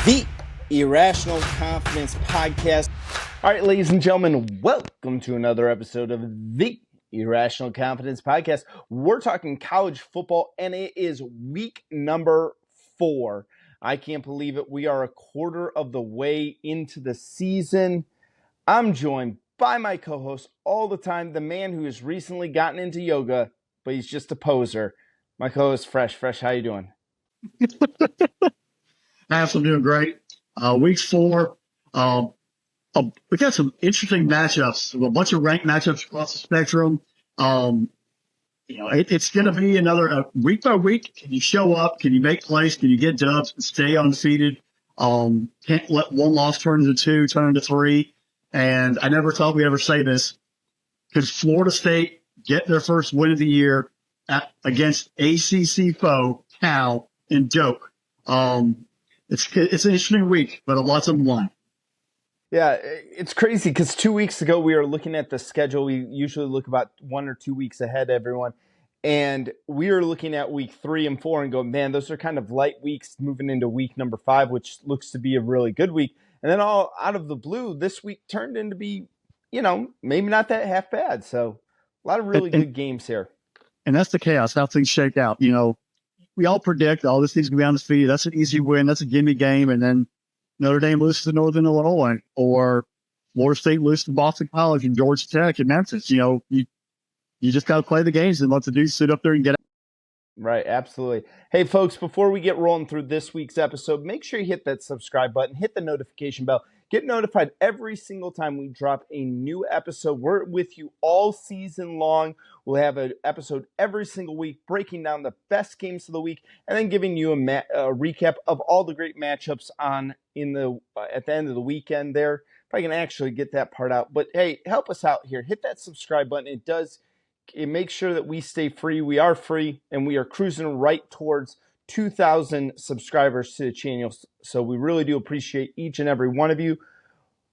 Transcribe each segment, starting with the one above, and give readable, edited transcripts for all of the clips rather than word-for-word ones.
The Irrational Confidence Podcast. All right, ladies and gentlemen, welcome to another episode of the Irrational Confidence Podcast. We're talking college football, and it is week number 4. I can't believe it. We are a quarter of the way into the season. I'm joined by my co-host all the time, the man who has recently gotten into yoga, but he's just a poser. My co-host, Fresh. Fresh, how you doing? Haps, I'm doing great. Week 4, we got some interesting matchups, a bunch of ranked matchups across the spectrum. It's going to be another week by week. Can you show up? Can you make plays? Can you get dubs? Stay undefeated? Can't let one loss turn into 2, turn into 3. And I never thought we'd ever say this. Could Florida State get their first win of the year against ACC foe Cal in Doak? It's an interesting week, but lots of them won. Yeah, it's crazy because 2 weeks ago we were looking at the schedule. We usually look about 1 or 2 weeks ahead, everyone. And we were looking at week 3 and 4 and go, man, those are kind of light weeks moving into week number 5, which looks to be a really good week. And then all out of the blue, this week turned into be, maybe not that half bad. So a lot of really good games here. And that's the chaos, how things shake out. We all predict, this team's going to be undefeated. That's an easy win. That's a gimme game. And then Notre Dame loses to Northern Illinois, or Florida State loses to Boston College and Georgia Tech and Memphis. You just got to play the games and let the dudes sit up there and get out. Right, absolutely. Hey, folks, before we get rolling through this week's episode, make sure you hit that subscribe button, hit the notification bell. Get notified every single time we drop a new episode. We're with you all season long. We'll have an episode every single week breaking down the best games of the week and then giving you a recap of all the great matchups at the end of the weekend there. If I can actually get that part out. But, hey, help us out here. Hit that subscribe button. It makes sure that we stay free. We are free, and we are cruising right towards 2,000 subscribers to the channel. So we really do appreciate each and every one of you.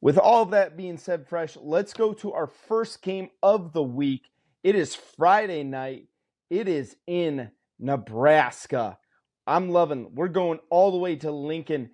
With all of that being said, Fresh, let's go to our first game of the week. It is Friday night. It is in Nebraska. I'm loving. We're going all the way to Lincoln.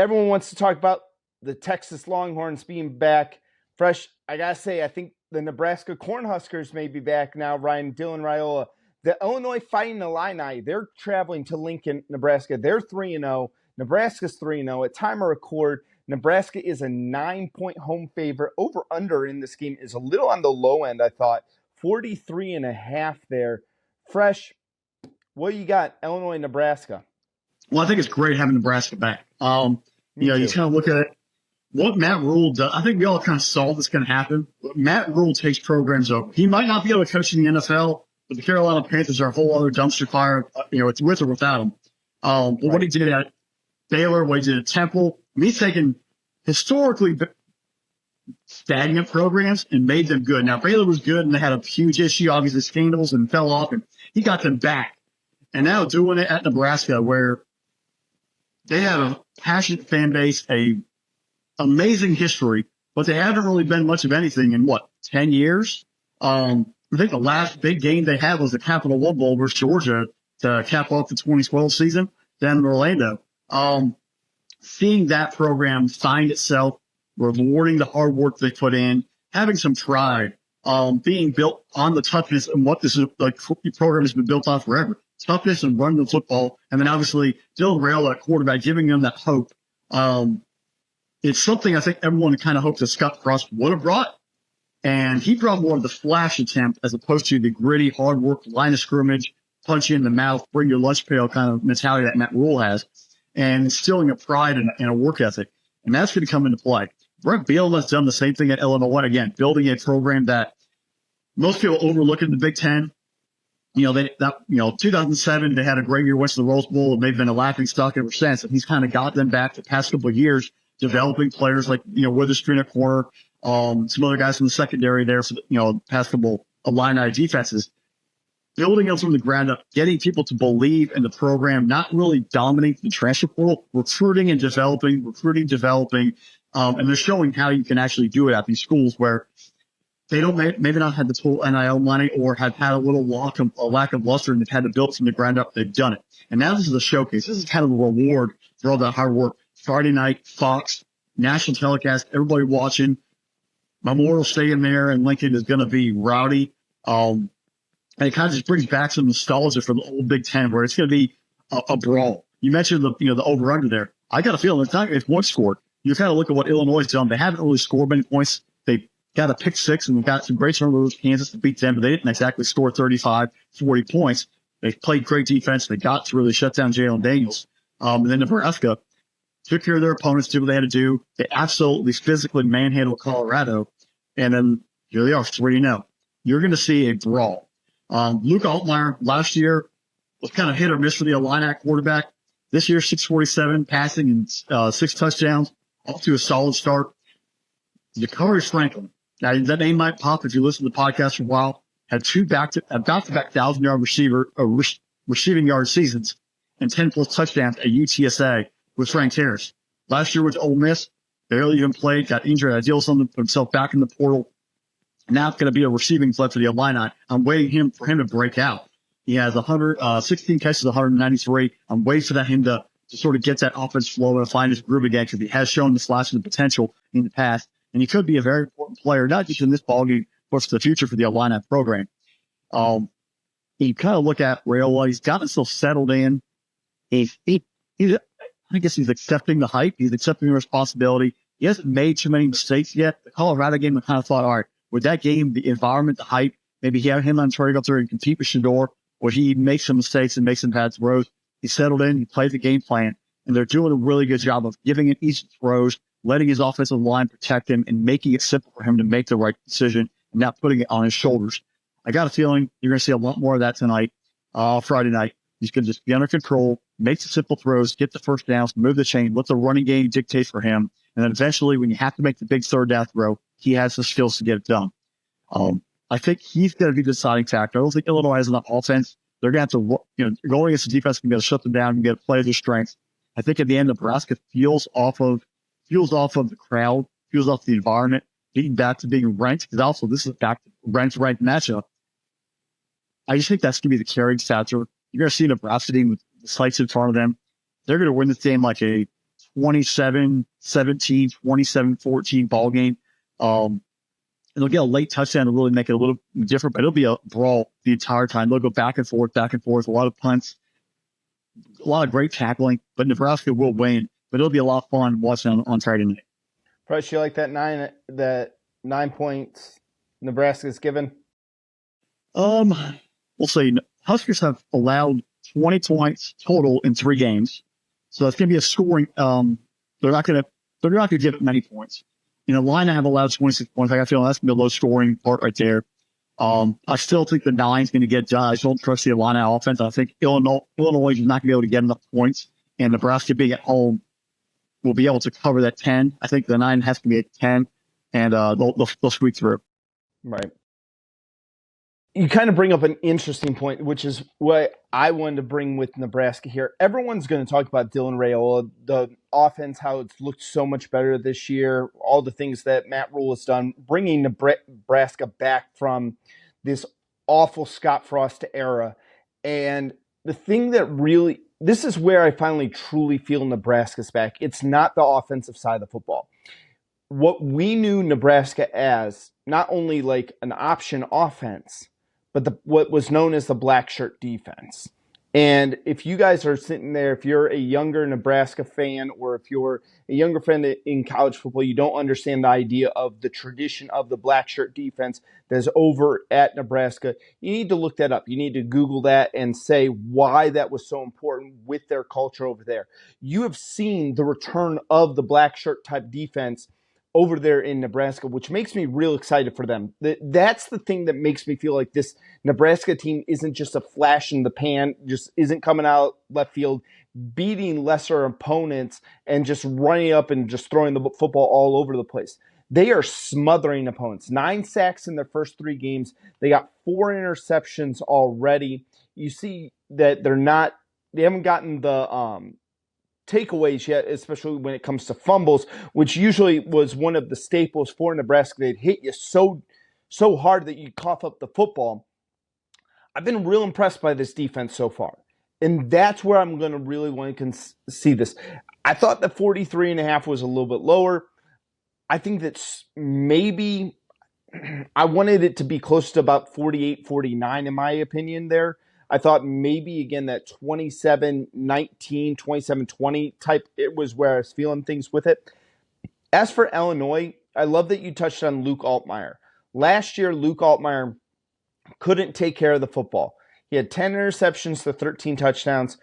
Everyone wants to talk about the Texas Longhorns being back. Fresh, I got to say, I think the Nebraska Cornhuskers may be back now. Dylan Raiola. The Illinois Fighting Illini, they're traveling to Lincoln, Nebraska. They're 3-0. Nebraska's 3-0. At time of record, Nebraska is a 9-point home favorite. Over-under in this game is a little on the low end, I thought. 43.5 there. Fresh, what you got, Illinois, Nebraska? Well, I think it's great having Nebraska back. You kind of look at it. What Matt Rule does, I think we all kind of saw this going to happen. Matt Rule takes programs over. He might not be able to coach in the NFL, but the Carolina Panthers are a whole other dumpster fire. It's with or without him. But what he did at Baylor, what he did at Temple, he's taken historically stagnant programs and made them good. Now, Baylor was good, and they had a huge issue, obviously scandals, and fell off, and he got them back. And now doing it at Nebraska, where they have a passionate fan base, a amazing history, but they haven't really been much of anything in 10 years? I think the last big game they had was the Capital One Bowl versus Georgia to cap off the 2012 season down in Orlando. Seeing that program find itself, rewarding the hard work they put in, having some pride, being built on the toughness and what this program has been built on forever. Toughness and running the football, and then obviously Dylan Raiola at quarterback, giving them that hope. It's something I think everyone kind of hoped that Scott Frost would have brought. And he brought more of the flash attempt as opposed to the gritty, hard work, line of scrimmage, punch you in the mouth, bring your lunch pail kind of mentality that Matt Rule has, and instilling a pride and a work ethic. And that's going to come into play. Brent Bielema has done the same thing at Illinois, again, building a program that most people overlook in the Big Ten. 2007, they had a great year, went to the Rose Bowl, and they've been a laughing stock ever since. And he's kind of got them back the past couple of years, developing players like, Witherspoon at corner, some other guys from the secondary there for the, past couple of Illini defenses, building them from the ground up, getting people to believe in the program, not really dominating the transfer portal, recruiting, developing, and they're showing how you can actually do it at these schools where they don't maybe not had the total NIL money or have had a lack of luster, and they've had to build from the ground up. They've done it, and now this is a showcase. This is kind of a reward for all that hard work. Friday night, Fox, national telecast, everybody watching. Memorial Stadium there in Lincoln is going to be rowdy. And it kind of just brings back some nostalgia from the old Big Ten, where it's going to be a brawl. You mentioned the over-under there. I got a feeling if one scored, you kind of look at what Illinois has done. They haven't really scored many points. They got a pick six and got some great turnovers. Kansas to beat them, but they didn't exactly score 35, 40 points. They played great defense. They got to really shut down Jalen Daniels. And then Nebraska took care of their opponents, did what they had to do. They absolutely physically manhandled Colorado. And then here they are, 3-0. You're going to see a brawl. Luke Altmaier last year was kind of hit or miss for the Illini quarterback. This year, 647 passing and 6 touchdowns, off to a solid start. Ja'Cory Franklin. Now, that name might pop if you listen to the podcast for a while. Had 2 back-to-back 1,000-yard receiving yard seasons and 10-plus touchdowns at UTSA with Frank Harris. Last year with Ole Miss, barely even played, got injured, had to deal with something, put himself back in the portal. Now it's going to be a receiving threat for the Illini. I'm waiting for him to break out. He has 16 catches, 193. I'm waiting for him to sort of get that offense flow and find his groove again, because he has shown the flashes of potential in the past. And he could be a very important player, not just in this ballgame, but for the future for the Illini program. You kind of look at Rayola. He's gotten himself settled in. I guess he's accepting the hype. He's accepting the responsibility. He hasn't made too many mistakes yet. The Colorado game, I kind of thought, all right, with that game, the environment, the hype, maybe he had him on trying to go up there and compete with Shador, where he makes some mistakes and makes some bad throws. He settled in. He played the game plan. And they're doing a really good job of giving him easy throws, letting his offensive line protect him, and making it simple for him to make the right decision and not putting it on his shoulders. I got a feeling you're going to see a lot more of that tonight, Friday night. He's going to just be under control, make the simple throws, get the first downs, move the chain, let the running game dictate for him. And then eventually, when you have to make the big third down throw, he has the skills to get it done. I think he's going to be the deciding factor. I don't think Illinois has enough offense. They're going to have to, going against the defense, can be able to shut them down and get a play of their strengths. I think at the end, Nebraska feels off of the crowd, feels off the environment, getting back to being ranked, because also this is a back to ranked matchup. I just think that's going to be the carrying factor. You're going to see Nebraska team with the sights in front of them. They're going to win this game like a 27-17, 27-14 ball game. And they'll get a late touchdown to really make it a little different, but it'll be a brawl the entire time. They'll go back and forth, a lot of punts, a lot of great tackling, but Nebraska will win. But it'll be a lot of fun watching on Friday night. Price, you like that 9 points Nebraska's given? We'll see. Huskers have allowed 20 points total in 3 games, so it's going to be a scoring. They're not going to give it many points. Line have allowed 26 points. I got a feeling that's going to be a low scoring part right there. I still think the 9 is going to get done. I don't trust the Illini offense. I think Illinois is not going to be able to get enough points, and Nebraska being at home will be able to cover that 10. I think the 9 has to be at 10, and they'll squeak through. Right. You kind of bring up an interesting point, which is what I wanted to bring with Nebraska here. Everyone's going to talk about Dylan Raiola, the offense, how it's looked so much better this year, all the things that Matt Rule has done, bringing Nebraska back from this awful Scott Frost era. And the thing that really, this is where I finally truly feel Nebraska's back. It's not the offensive side of the football. What we knew Nebraska as, not only like an option offense, but what was known as the black shirt defense. And if you guys are sitting there, if you're a younger Nebraska fan, or if you're a younger fan in college football, you don't understand the idea of the tradition of the black shirt defense that's over at Nebraska, you need to look that up. You need to Google that and say why that was so important with their culture over there. You have seen the return of the black shirt type defense over there in Nebraska, which makes me real excited for them. That's the thing that makes me feel like this Nebraska team isn't just a flash in the pan, just isn't coming out left field, beating lesser opponents and just running up and just throwing the football all over the place. They are smothering opponents. 9 sacks in their first 3 games. They got 4 interceptions already. You see that they haven't gotten the takeaways yet, especially when it comes to fumbles, which usually was one of the staples for Nebraska. They'd hit you so hard that you cough up the football. I've been real impressed by this defense so far. And that's where I'm going to really want to see this. I thought the 43.5 was a little bit lower. I think that's maybe I wanted it to be close to about 48, 49 in my opinion there. I thought maybe, again, that 27-19, 27-20 type, it was where I was feeling things with it. As for Illinois, I love that you touched on Luke Altmaier. Last year, Luke Altmaier couldn't take care of the football. He had 10 interceptions to 13 touchdowns.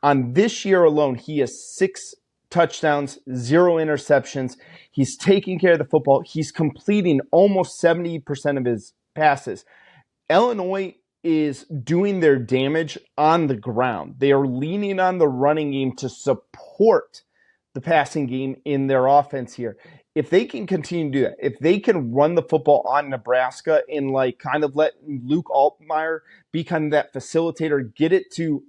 On this year alone, he has 6 touchdowns, 0 interceptions. He's taking care of the football. He's completing almost 70% of his passes. Illinois is doing their damage on the ground. They are leaning on the running game to support the passing game in their offense here. If they can continue to do that, if they can run the football on Nebraska and kind of let Luke Altmaier be kind of that facilitator, get it to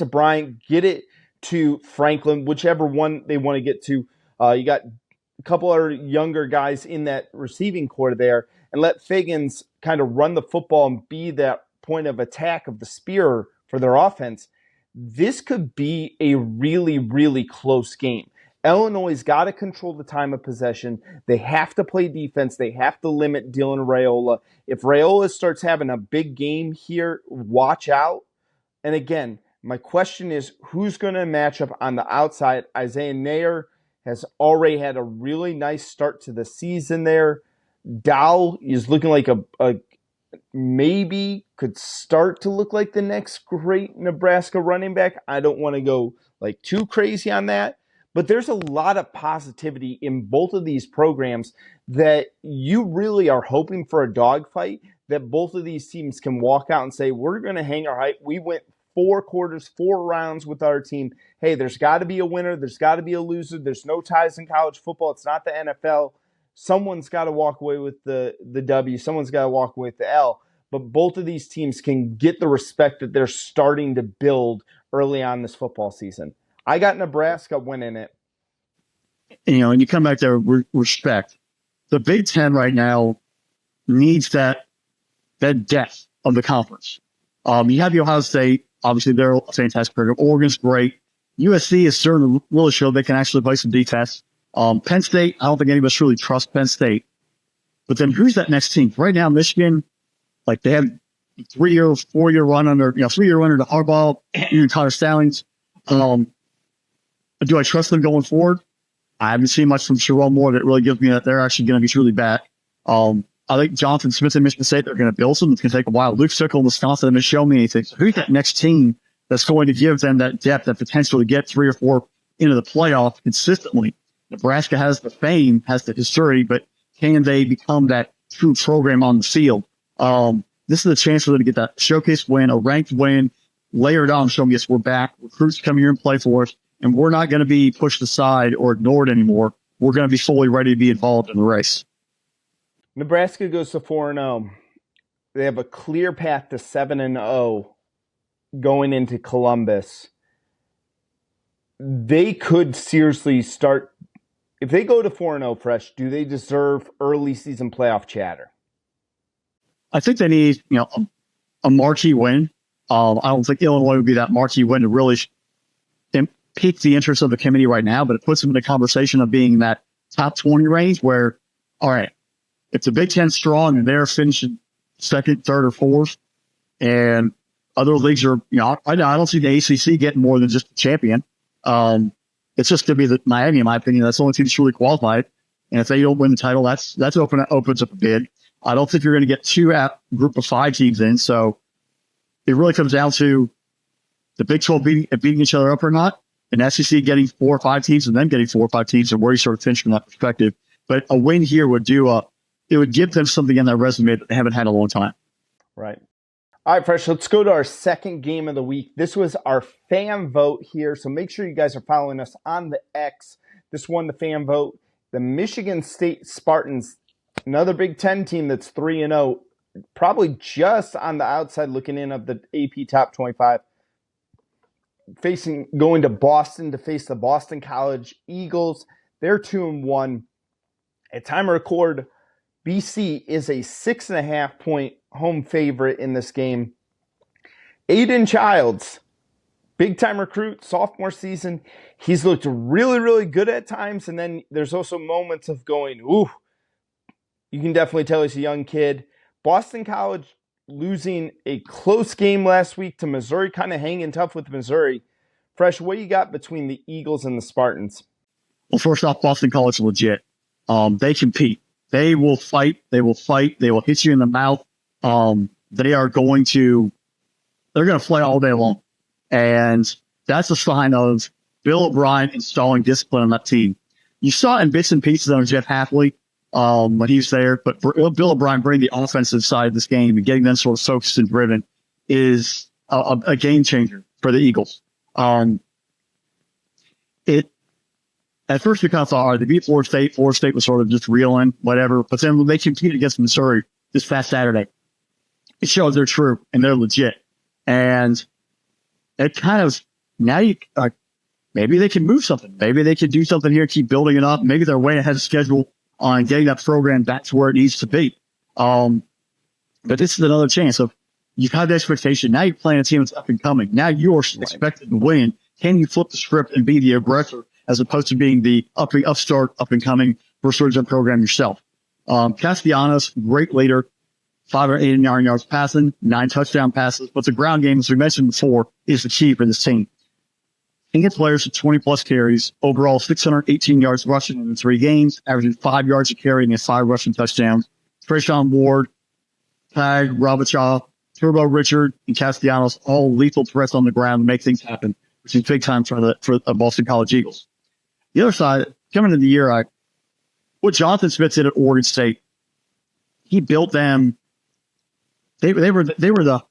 Bryant, get it to Franklin, whichever one they want to get to. You got a couple other younger guys in that receiving core there, and let Figgins kind of run the football and be that point of attack of the spear for their offense. This could be a really, really close game. Illinois' got to control the time of possession. They have to play defense. They have to limit Dylan Raiola. If Raiola starts having a big game here, watch out. And again, my question is, who's going to match up on the outside? Isaiah Nair has already had a really nice start to the season there. Dow is looking like a maybe could start to look like the next great Nebraska running back. I don't want to go too crazy on that. But there's a lot of positivity in both of these programs that you really are hoping for a dogfight, that both of these teams can walk out and say, we're going to hang our height. We went 4 quarters, 4 rounds with our team. Hey, there's got to be a winner. There's got to be a loser. There's no ties in college football. It's not the NFL. Someone's got to walk away with the W. Someone's got to walk away with the L. But both of these teams can get the respect that they're starting to build early on this football season. I got Nebraska winning it. And you come back there with respect. The Big Ten right now needs that depth of the conference. You have the Ohio State. Obviously, they're a fantastic program. Oregon's great. USC is starting to really show they can actually play some defense. Penn State, I don't think any of us really trust Penn State. But then who's that next team? Right now, Michigan, they have 3-year, 4-year run under, 3-year run under Harbaugh, even Connor Stallings. Do I trust them going forward? I haven't seen much from Sherrell Moore that really gives me that they're actually going to be truly bad. I think Jonathan Smith and Michigan State, they're going to build some. It's going to take a while. Luke Fickell in Wisconsin hasn't shown me anything. So who's that next team that's going to give them that depth, that potential to get 3 or 4 into the playoff consistently? Nebraska has the fame, has the history, but can they become that true program on the field? This is a chance for them to get that showcase win, a ranked win, layered on, showing us we're back. Recruits come here and play for us, and we're not going to be pushed aside or ignored anymore. We're going to be fully ready to be involved in the race. Nebraska goes to 4-0. They have a clear path to 7-0 going into Columbus. They could seriously start. If they go to 4-0 fresh, do they deserve early season playoff chatter? I think they need, a marquee win. I don't think Illinois would be that marquee win to really pique the interest of the committee right now, but it puts them in the conversation of being in that top 20 range where, all right, if the Big Ten's strong and they're finishing 2nd, 3rd, or 4th, and other leagues are, I don't see the ACC getting more than just a champion. It's just going to be the Miami, in my opinion. That's the only team that's really qualified. And if they don't win the title, that's opens up a bid. I don't think you're going to get 2 group of 5 teams in. So it really comes down to the Big 12 beating each other up or not, and SEC getting 4 or 5 teams and then getting 4 or 5 teams, and where you sort of finish from that perspective. But a win here would it would give them something in their resume that they haven't had in a long time. Right. All right, Fresh, let's go to our second game of the week. This was our fan vote here, so make sure you guys are following us on the X. This won the fan vote. The Michigan State Spartans, another Big Ten team that's 3-0, probably just on the outside looking in of the AP Top 25, going to Boston to face the Boston College Eagles. They're 2-1. At time of record, BC is a 6.5-point home favorite in this game. Aiden Childs, big time recruit, sophomore season. He's looked really, really good at times. And then there's also moments of going, ooh, you can definitely tell he's a young kid. Boston College losing a close game last week to Missouri, kind of hanging tough with Missouri. Fresh, what you got between the Eagles and the Spartans? Well, first off, Boston College is legit. They compete. They will fight. They will fight. They will hit you in the mouth. They're going to play all day long. And that's a sign of Bill O'Brien installing discipline on that team. You saw it in bits and pieces on Jeff Hafley when he was there, but for Bill O'Brien bringing the offensive side of this game and getting them sort of focused and driven is a game changer for the Eagles. At first we kind of thought, all right, they beat Florida State. Florida State was sort of just reeling, whatever. But then when they competed against Missouri this past Saturday, it shows they're true and they're legit. And it kind of, now maybe they can move something. Maybe they can do something here, keep building it up. Maybe they're way ahead of schedule on getting that program back to where it needs to be. But this is another chance of, you've had the expectation. Now you're playing a team that's up and coming. Now you're expected to win. Can you flip the script and be the aggressor as opposed to being the upstart, up and coming resurgent program yourself? Castellanos, great leader, 589 yards passing, 9 touchdown passes. But the ground game, as we mentioned before, is the key for this team. He gets players with 20-plus carries, overall 618 yards rushing in 3 games, averaging 5 yards a carry and 5 rushing touchdowns. Trayshawn Ward, Tag, Robichaw, Turbo Richard, and Castellanos, all lethal threats on the ground to make things happen, which is big time for the Boston College Eagles. The other side, coming into the year, what Jonathan Smith did at Oregon State, he built them. They were the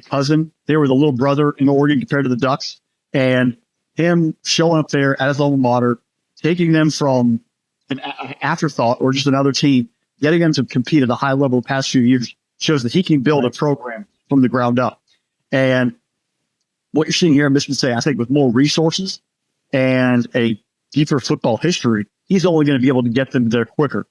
cousin. They were the little brother in Oregon compared to the Ducks. And him showing up there at his alma mater, taking them from an afterthought or just another team, getting them to compete at a high level the past few years, shows that he can build a program from the ground up. And what you're seeing here in Michigan State, I think with more resources and a deeper football history, he's only going to be able to get them there quicker.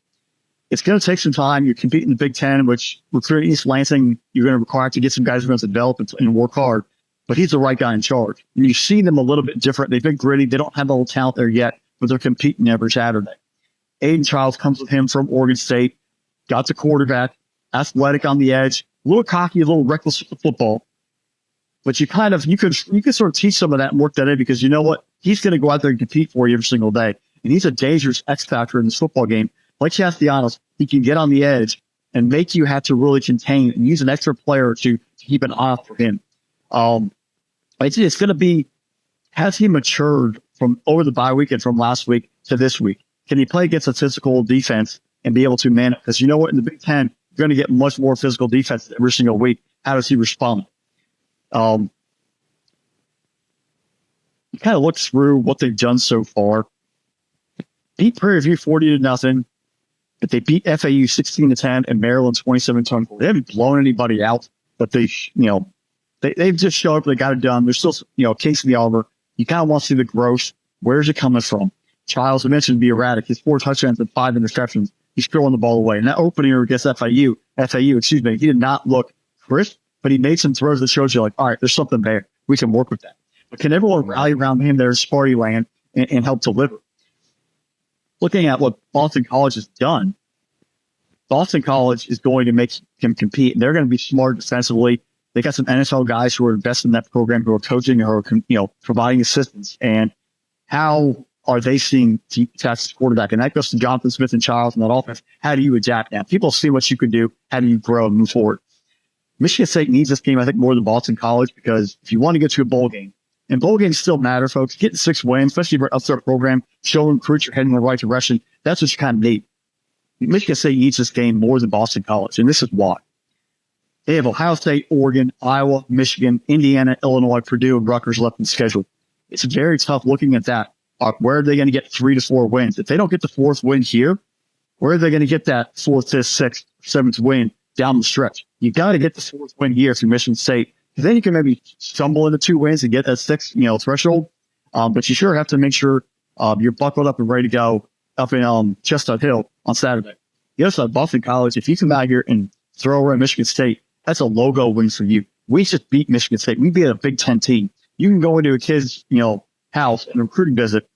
It's going to take some time. You're competing in the Big Ten, which recruiting East Lansing, you're going to require to get some guys who are going to develop and work hard. But he's the right guy in charge. And you see them a little bit different. They've been gritty. They don't have all the talent there yet, but they're competing every Saturday. Aiden Childs comes with him from Oregon State, got the quarterback, athletic on the edge, a little cocky, a little reckless with the football. But you could sort of teach some of that and work that in, because you know what? He's going to go out there and compete for you every single day. And he's a dangerous X factor in this football game. Like Castellanos, he can get on the edge and make you have to really contain and use an extra player to keep an eye for him. It's going to be, has he matured from over the bye weekend from last week to this week? Can he play against a physical defense and be able to man it? Because you know what? In the Big Ten, you're going to get much more physical defense every single week. How does he respond? You kind of look through what they've done so far. Beat Prairie View 40-0, but they beat FAU 16-10 and Maryland 27-24. They haven't blown anybody out, but they've just showed up. They got it done. There's still, a case of the armor. You kind of want to see the growth. Where's it coming from? Childs, I mentioned, be erratic. His 4 touchdowns and 5 interceptions. He's throwing the ball away. And that opener against FAU, he did not look crisp, but he made some throws that shows you, like, all right, there's something there. We can work with that. But can everyone rally around him there in Sparty land and help deliver? Looking at what Boston College has done, Boston College is going to make him compete. And they're going to be smart defensively. They got some NFL guys who are invested in that program, who are coaching, who are, providing assistance. And how are they seeing Texas quarterback? And that goes to Jonathan Smith and Childs and that offense. How do you adapt now? People see what you can do. How do you grow and move forward? Michigan State needs this game, I think, more than Boston College, because if you want to get to a bowl game, and bowl games still matter, folks, getting 6 wins, especially for an upstart program, showing recruits you're heading in the right direction, that's what you kind of need. Michigan State needs this game more than Boston College, and this is why. They have Ohio State, Oregon, Iowa, Michigan, Indiana, Illinois, Purdue, and Rutgers left in the schedule. It's very tough looking at that. Where are they going to get 3 to 4 wins? If they don't get the 4th win here, where are they going to get that 4th, 5th, 6th, 7th win down the stretch? You got to get the 4th win here through Michigan State. Because then you can maybe stumble into 2 wins and get that 6th, threshold. But you sure have to make sure you're buckled up and ready to go up in Chestnut Hill on Saturday. The other side, Boston College, if you come out here and throw around Michigan State, that's a logo win for you. We just beat Michigan State. We beat a Big Ten team. You can go into a kid's, house and recruiting visit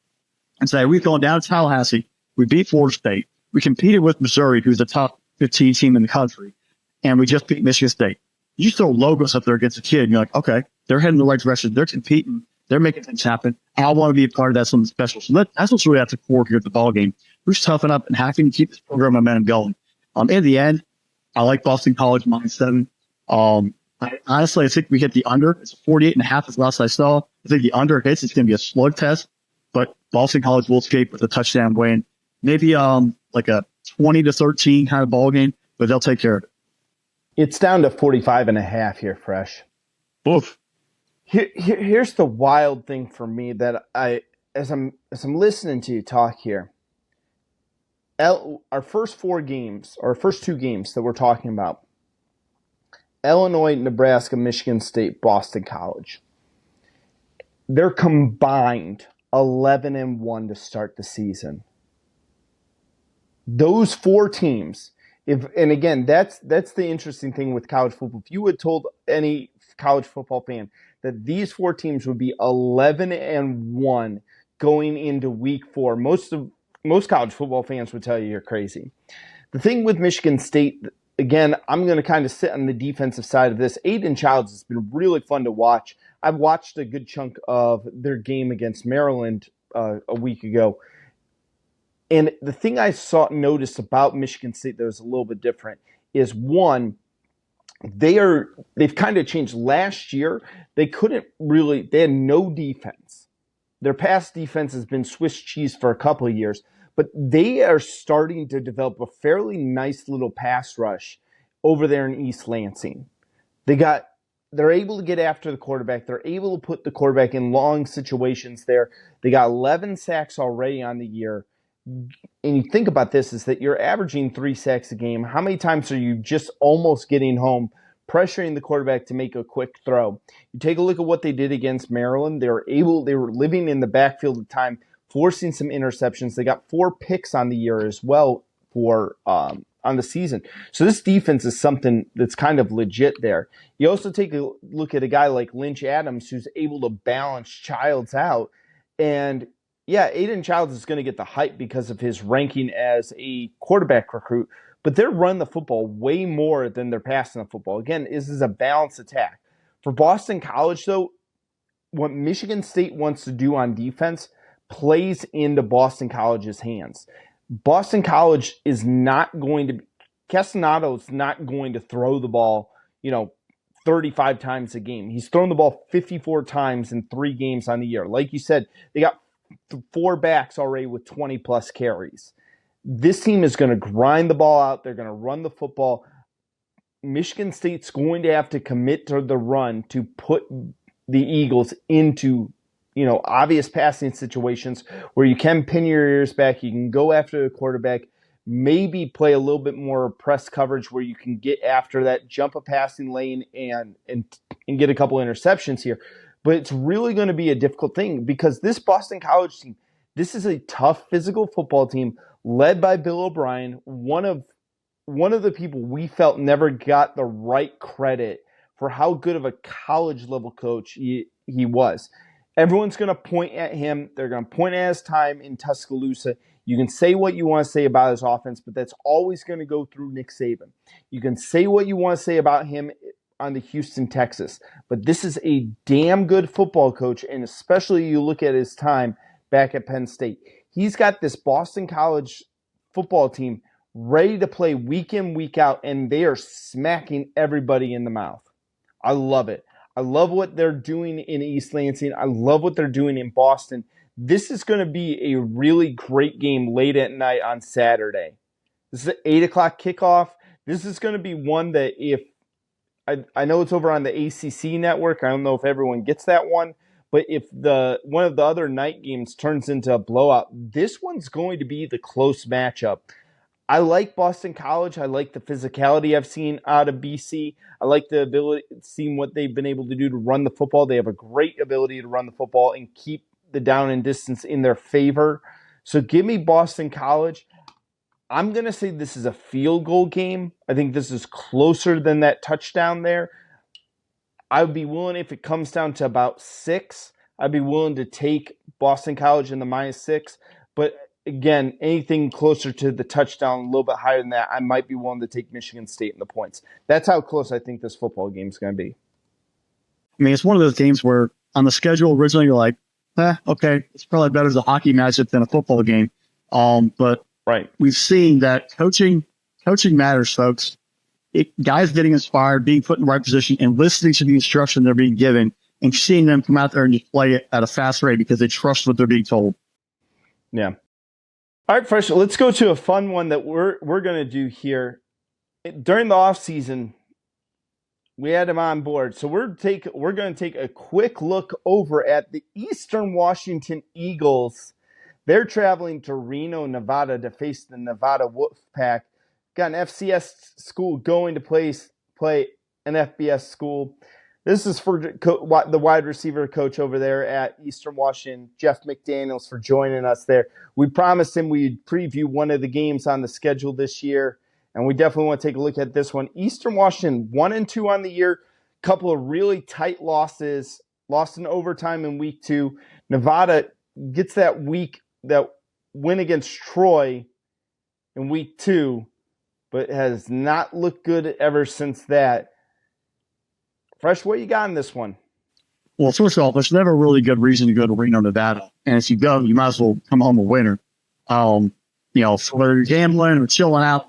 and say, we've gone down to Tallahassee. We beat Florida State. We competed with Missouri, who's the top 15 team in the country. And we just beat Michigan State. You throw logos up there against a kid, and you're like, okay, they're heading in the right direction. They're competing. They're making things happen. I want to be a part of that, something special. So that's what's really at the core here at the ball game. We're just toughen up and having to keep this program momentum going. In the end, I like Boston College -7. I think we hit the under. It's 48.5 is the last I saw. I think the under hits. It's going to be a slug test, but Boston College will escape with a touchdown win. Maybe like a 20-13 kind of ball game, but they'll take care of it. It's down to 45.5 here, Fresh. Oof. Here's the wild thing for me that as I'm listening to you talk here. Our first 4 games, or first 2 games that we're talking about, Illinois, Nebraska, Michigan State, Boston College. They're combined 11-1 to start the season. Those 4 teams, and again, that's the interesting thing with college football. If you had told any college football fan that these 4 teams would be 11-1 going into week 4, most college football fans would tell you you're crazy. The thing with Michigan State, again, I'm going to kind of sit on the defensive side of this. Aiden Childs has been really fun to watch. I've watched a good chunk of their game against Maryland a week ago. And the thing I noticed about Michigan State that was a little bit different is, one, they've kind of changed. Last year, they had no defense. Their pass defense has been Swiss cheese for a couple of years, but they are starting to develop a fairly nice little pass rush over there in East Lansing. They're able to get after the quarterback. They're able to put the quarterback in long situations there. They got 11 sacks already on the year. And you think about this, is that you're averaging 3 sacks a game. How many times are you just almost getting home, pressuring the quarterback to make a quick throw? You take a look at what they did against Maryland. They were living in the backfield at the time, forcing some interceptions. They got 4 picks on the year as well for on the season. So this defense is something that's kind of legit there. You also take a look at a guy like Lynch Adams, who's able to balance Childs out. And yeah, Aiden Childs is going to get the hype because of his ranking as a quarterback recruit, but they're running the football way more than they're passing the football. Again, this is a balanced attack. For Boston College, though, what Michigan State wants to do on defense plays into Boston College's hands. Boston College is not going to – Castanato's not going to throw the ball, 35 times a game. He's thrown the ball 54 times in 3 games on the year. Like you said, they got 4 backs already with 20-plus carries. This team is going to grind the ball out. They're going to run the football. Michigan State's going to have to commit to the run to put the Eagles into, obvious passing situations where you can pin your ears back. You can go after the quarterback, maybe play a little bit more press coverage where you can get after that, jump a passing lane and get a couple interceptions here. But it's really going to be a difficult thing because this Boston College team, this is a tough physical football team led by Bill O'Brien, one of the people we felt never got the right credit for how good of a college-level coach he was. Everyone's going to point at him. They're going to point at his time in Tuscaloosa. You can say what you want to say about his offense, but that's always going to go through Nick Saban. You can say what you want to say about him on the Houston, Texas. But this is a damn good football coach, and especially you look at his time back at Penn State. He's got this Boston College football team ready to play week in, week out, and they are smacking everybody in the mouth. I love it. I love what they're doing in East Lansing. I love what they're doing in Boston. This is going to be a really great game late at night on Saturday. This is an 8 o'clock kickoff. This is going to be one that if I know it's over on the ACC network. I don't know if everyone gets that one. But if one of the other night games turns into a blowout, this one's going to be the close matchup. I like Boston College. I like the physicality I've seen out of BC. I like the ability, seeing what they've been able to do to run the football. They have a great ability to run the football and keep the down and distance in their favor. So give me Boston College. I'm going to say this is a field goal game. I think this is closer than that touchdown there. I would be willing, if it comes down to about 6, I'd be willing to take Boston College in the -6. But again, anything closer to the touchdown, a little bit higher than that, I might be willing to take Michigan State in the points. That's how close I think this football game is going to be. I mean, it's one of those games where on the schedule originally you're like, okay, it's probably better as a hockey matchup than a football game. But right, we've seen that coaching matters, folks. Guys getting inspired, being put in the right position, and listening to the instruction they're being given, and seeing them come out there and just play it at a fast rate because they trust what they're being told. Yeah. All right, Fresh, let's go to a fun one that we're going to do here. During the offseason, we had him on board. So we're going to take a quick look over at the Eastern Washington Eagles. They're traveling to Reno, Nevada to face the Nevada Wolfpack. Got an FCS school going to play an FBS school. This is for the wide receiver coach over there at Eastern Washington, Jeff McDaniels, for joining us there. We promised him we'd preview one of the games on the schedule this year, and we definitely want to take a look at this one. Eastern Washington, 1-2 on the year, couple of really tight losses, lost in overtime in week 2. Nevada gets that win against Troy in week 2, but has not looked good ever since that. Fresh, what you got in this one? Well, first of all, there's never a really good reason to go to Reno, Nevada. And if you go, you might as well come home a winner. So whether you're gambling or chilling out,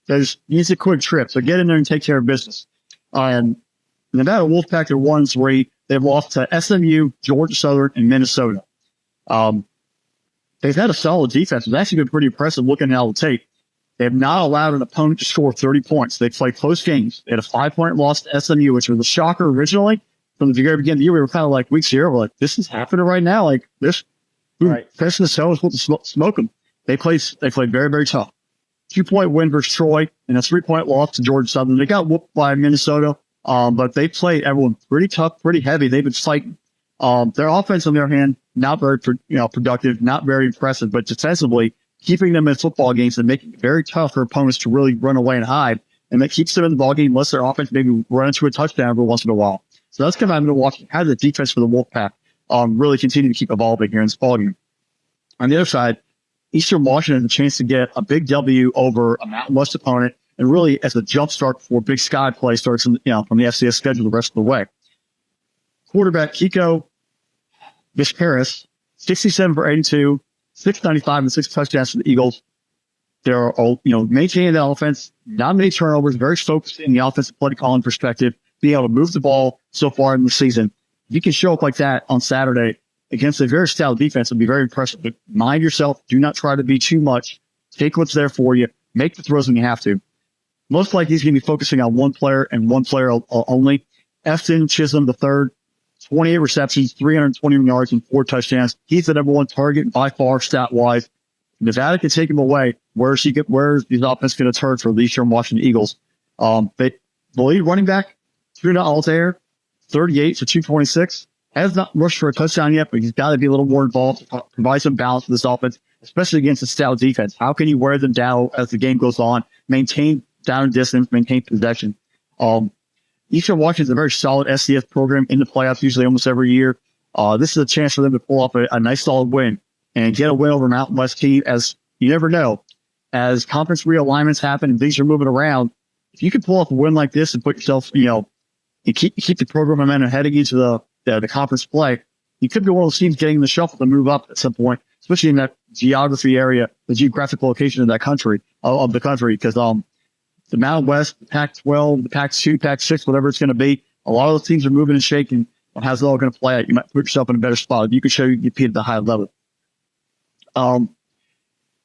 it's a quick trip. So get in there and take care of business. And Nevada Wolfpack are 1-3. They've lost to SMU, Georgia Southern, and Minnesota. They've had a solid defense. It's actually been pretty impressive looking at all the tape. They have not allowed an opponent to score 30 points. They played close games. They had a 5-point loss to SMU, which was a shocker originally. From the very beginning of the year, we were kind of like week 0. We're like, this is happening right now. Like this, fresh in the cell is supposed to smoke them. They played very, very tough. 2-point win versus Troy and a 3-point loss to Georgia Southern. They got whooped by Minnesota, but they played everyone pretty tough, pretty heavy. They've been fighting. Their offense, on the other hand, not very productive, not very impressive, but defensively, keeping them in football games and making it very tough for opponents to really run away and hide. And that keeps them in the ball game unless their offense maybe run into a touchdown every once in a while. So that's kind of Milwaukee. How the defense for the Wolfpack really continue to keep evolving here in this ball game. On the other side, Eastern Washington has a chance to get a big W over a Mountain West opponent, and really as a jump start before Big Sky play starts from the FCS schedule the rest of the way. Quarterback Kiko Vizqueras, 67 for 82, 695 and 6 touchdowns for the Eagles. They're maintaining the offense, not many turnovers, very focused in the offensive play calling perspective, being able to move the ball so far in the season. If you can show up like that on Saturday against a very stout defense, it'll be very impressive. But mind yourself, do not try to be too much. Take what's there for you. Make the throws when you have to. Most likely he's going to be focusing on one player and one player only. Efton Chisholm III, 28 receptions, 321 yards, and 4 touchdowns. He's the number 1 target by far, stat-wise. Nevada can take him away. Where's these offense going to turn for the Eastern Washington Eagles? The lead running back, Tuna Altair, 38 for 226. Has not rushed for a touchdown yet, but he's got to be a little more involved to provide some balance to this offense, especially against a stout defense. How can you wear them down as the game goes on, maintain down distance, maintain possession? Eastern Washington is a very solid SCF program in the playoffs, usually almost every year. This is a chance for them to pull off a nice solid win and get a win over Mountain West team, as you never know. As conference realignments happen and things are moving around, if you can pull off a win like this and put yourself, and keep the program momentum heading into the conference play, you could be one of those teams getting the shuffle to move up at some point, especially in that geography area, the geographic location of that country, of the country, because the Mountain West, the Pac-12, the Pac-2, Pac-6, whatever it's going to be, a lot of those teams are moving and shaking. How's it all going to play out? You might put yourself in a better spot if you can show you compete at the high level.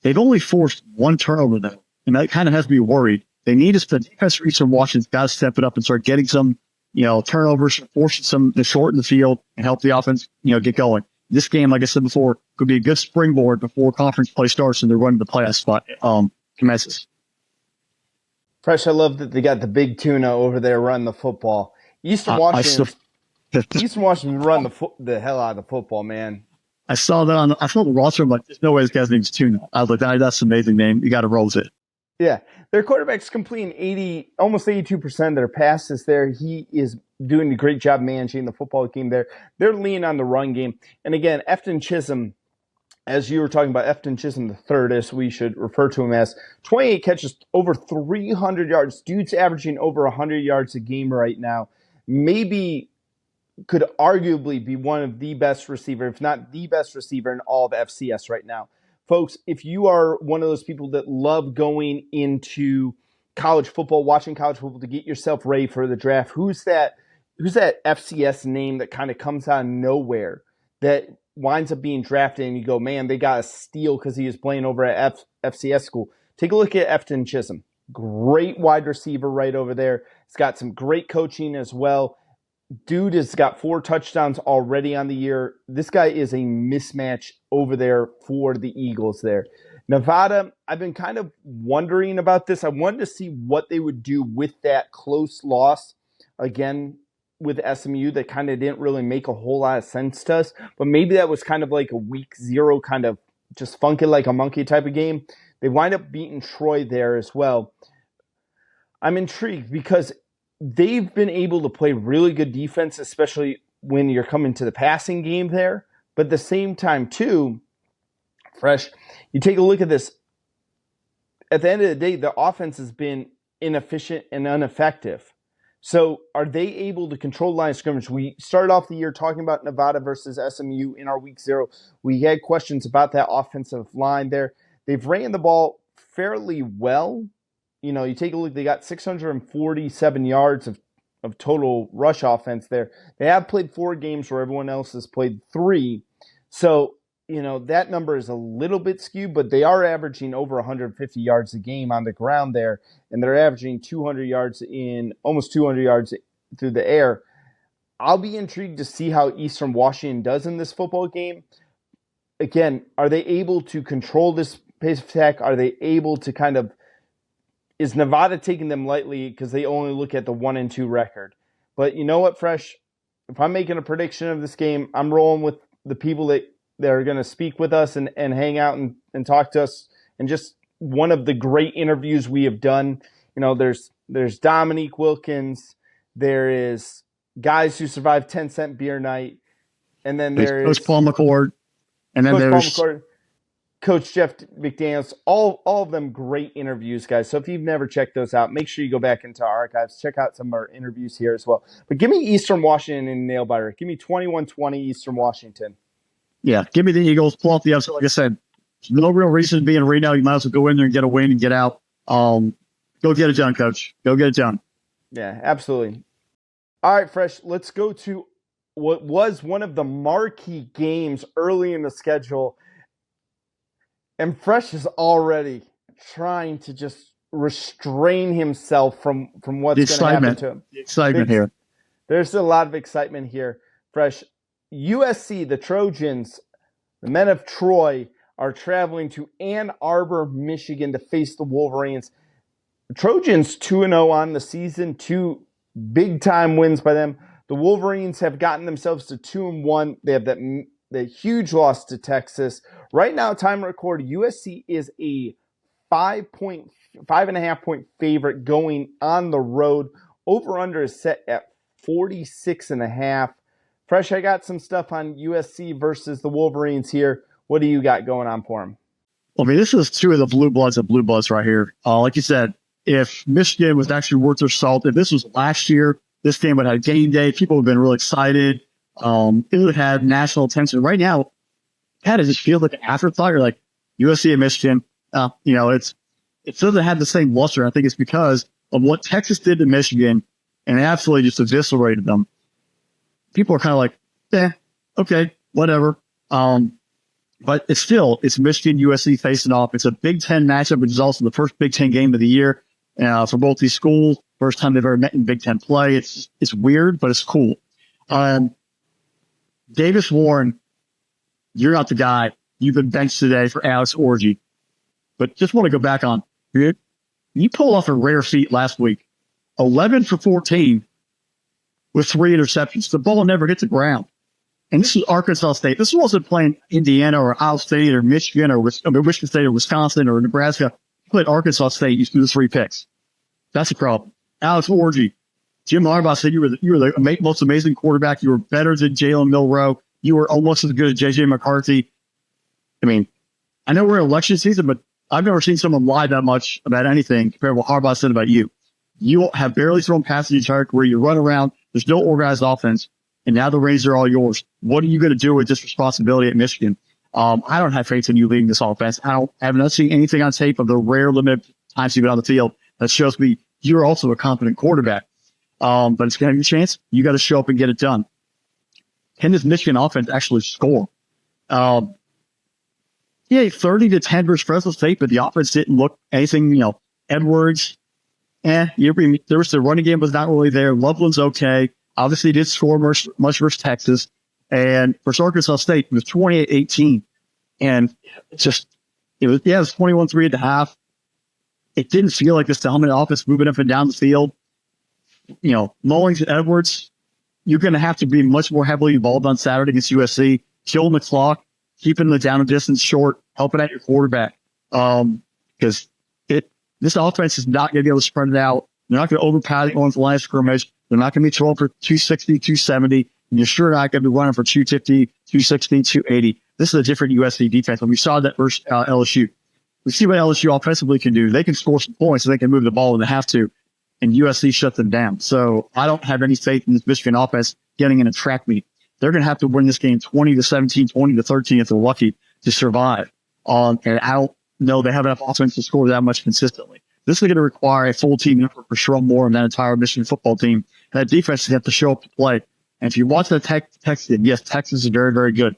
They've only forced 1 turnover, though, and that kind of has me worried. They need the defense for Eastern Washington's got to step it up and start getting some, turnovers, forcing some to shorten the field and help the offense, get going. This game, like I said before, could be a good springboard before conference play starts and they're running the playoff spot commences. Fresh, I love that they got the big tuna over there running the football. Eastern Washington run the hell out of the football, man. I saw that I saw the roster. I'm like, there's no way this guy's name's Tuna. I was like, that's an amazing name. You got to roll with it. Yeah, their quarterback's completing almost 82% of their passes there. He is doing a great job managing the football game there. They're leaning on the run game. And again, Efton Chisholm, as you were talking about, Efton Chisholm the third, as we should refer to him as, 28 catches, over 300 yards. Dude's averaging over 100 yards a game right now. Maybe could arguably be one of the best receiver, if not the best receiver in all of FCS right now. Folks, if you are one of those people that love going into college football, watching college football to get yourself ready for the draft, who's that FCS name that kind of comes out of nowhere that winds up being drafted and you go, man, they got a steal because he was playing over at FCS school? Take a look at Efton Chisholm. Great wide receiver right over there. He's got some great coaching as well. Dude has got 4 touchdowns already on the year. This guy is a mismatch over there for the Eagles there. Nevada, I've been kind of wondering about this. I wanted to see what they would do with that close loss again with SMU that kind of didn't really make a whole lot of sense to us. But maybe that was kind of like a week 0 kind of just funky like a monkey type of game. They wind up beating Troy there as well. I'm intrigued because they've been able to play really good defense, especially when you're coming to the passing game there. But at the same time, too, Fresh, you take a look at this. At the end of the day, the offense has been inefficient and ineffective. So are they able to control the line of scrimmage? We started off the year talking about Nevada versus SMU in our week 0. We had questions about that offensive line there. They've ran the ball fairly well. You know, you take a look, they got 647 yards of total rush offense there. They have played 4 games where everyone else has played 3. So, you know, that number is a little bit skewed, but they are averaging over 150 yards a game on the ground there, and they're averaging almost 200 yards through the air. I'll be intrigued to see how Eastern Washington does in this football game. Again, are they able to control this pace of attack? Are they able to kind of – is Nevada taking them lightly because they only look at the 1-2 record? But you know what, Fresh? If I'm making a prediction of this game, I'm rolling with the people that are going to speak with us and hang out and talk to us. And just one of the great interviews we have done. You know, there's Dominique Wilkins. There is guys who survived 10-cent beer night. And then there's Coach Paul McCord. And then there's Coach Jeff McDaniels, all of them great interviews, guys. So if you've never checked those out, make sure you go back into our archives, check out some of our interviews here as well. But give me Eastern Washington in nail biter. Give me 21-20 Eastern Washington. Yeah, give me the Eagles. Pull off the upset. Like I said, there's no real reason to be in Reno. You might as well go in there and get a win and get out. Go get it done, Coach. Go get it done. Yeah, absolutely. All right, Fresh, let's go to what was one of the marquee games early in the schedule. And Fresh is already trying to just restrain himself from what's going to happen to him. The excitement here. There's a lot of excitement here. Fresh, USC, the Trojans, the men of Troy, are traveling to Ann Arbor, Michigan to face the Wolverines. The Trojans 2-0 on the season, 2 big-time wins by them. The Wolverines have gotten themselves to 2-1. They have the huge loss to Texas. Right now, time to record, USC is a 5.5 point favorite going on the road. Over-under is set at 46.5. Fresh, I got some stuff on USC versus the Wolverines here. What do you got going on for them? Well, I mean, this is 2 of the blue bloods right here. Like you said, if Michigan was actually worth their salt, if this was last year, this game would have had game day. People would have been really excited. It would have had national attention. Right now, it just feels like an afterthought. You're like, USC and Michigan, you know, it doesn't have the same luster. I think it's because of what Texas did to Michigan and absolutely just eviscerated them. People are kind of like, okay, whatever. But it's Michigan, USC facing off. It's a Big Ten matchup, which is also the first Big Ten game of the year for both these schools. First time they've ever met in Big Ten play. It's weird, but it's cool. Davis Warren, you're not the guy. You've been benched today for Alex Orgy. But just want to go back on, you pulled off a rare feat last week. 11 for 14 with 3 interceptions. The ball never hit the ground. And this is Arkansas State. This wasn't playing Indiana or Ohio State or Michigan or Michigan State or Wisconsin or Nebraska. played Arkansas State, you threw the 3 picks. That's a problem. Alex Orji, Jim Harbaugh said you were the most amazing quarterback. You were better than Jalen Milroe. You were almost as good as J.J. McCarthy. I mean, I know we're in election season, but I've never seen someone lie that much about anything compared to what Harbaugh said about you. You have barely thrown passes in your where you run around. There's no organized offense, and now the reins are all yours. What are you going to do with this responsibility at Michigan? I don't have faith in you leading this offense. I haven't seen anything on tape of the rare limited times you've been on the field that shows me you're also a competent quarterback. But it's going to have your chance. You got to show up and get it done. Can this Michigan offense actually score? 30-10 versus Fresno State, but the offense didn't look anything, Edwards, there was the running game was not really there. Loveland's okay. Obviously, he did score much versus Texas. And for Arkansas State, it was 28-18. And it was 21-3 at the half. It didn't feel like this dominant offense moving up and down the field. Mullings and Edwards, you're going to have to be much more heavily involved on Saturday against USC. Killing the clock, keeping the down and distance short, helping out your quarterback. Because this offense is not going to be able to spread it out. They're not going to overpower on the line of scrimmage. They're not going to be throwing for 260, 270. And you're sure not going to be running for 250, 260, 280. This is a different USC defense. And we saw that versus LSU. We see what LSU offensively can do. They can score some points and they can move the ball when they have to. And USC shut them down. So I don't have any faith in this Michigan offense getting in a track meet. They're going to have to win this game 20-17, 20-13 if they're lucky to survive. And I don't know they have enough offense to score that much consistently. This is going to require a full team effort for Sherrone Moore and that entire Michigan football team. And that defense is going to have to show up to play. And if you watch the Texas, yes, Texas is very, very good.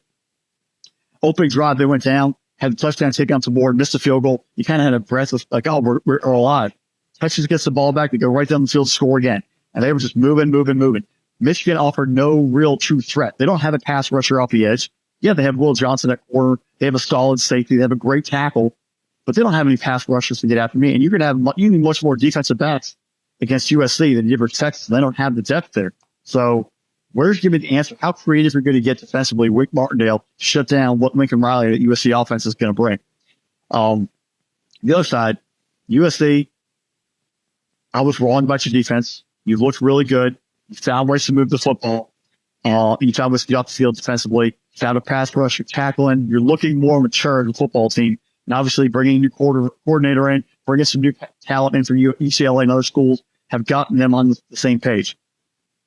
Opening drive, they went down, had the touchdown taken off the board, missed the field goal. You kind of had a breath of like, oh, we're alive. Texas gets the ball back, they go right down the field, score again. And they were just moving. Michigan offered no real true threat. They don't have a pass rusher off the edge. Yeah, they have Will Johnson at corner. They have a solid safety. They have a great tackle. But they don't have any pass rushers to get after me. And you're going to have you need much more defensive backs against USC than you did for Texas. They don't have the depth there. So where's going to be the answer? How creative are you going to get defensively? Wink Martindale to shut down what Lincoln Riley at USC offense is going to bring. The other side, USC, I was wrong about your defense. You looked really good. You found ways to move the football. You found ways to get off the field defensively. You found a pass rush. You're tackling. You're looking more mature as a football team. And obviously bringing a new coordinator in, bringing some new talent in from UCLA and other schools have gotten them on the same page.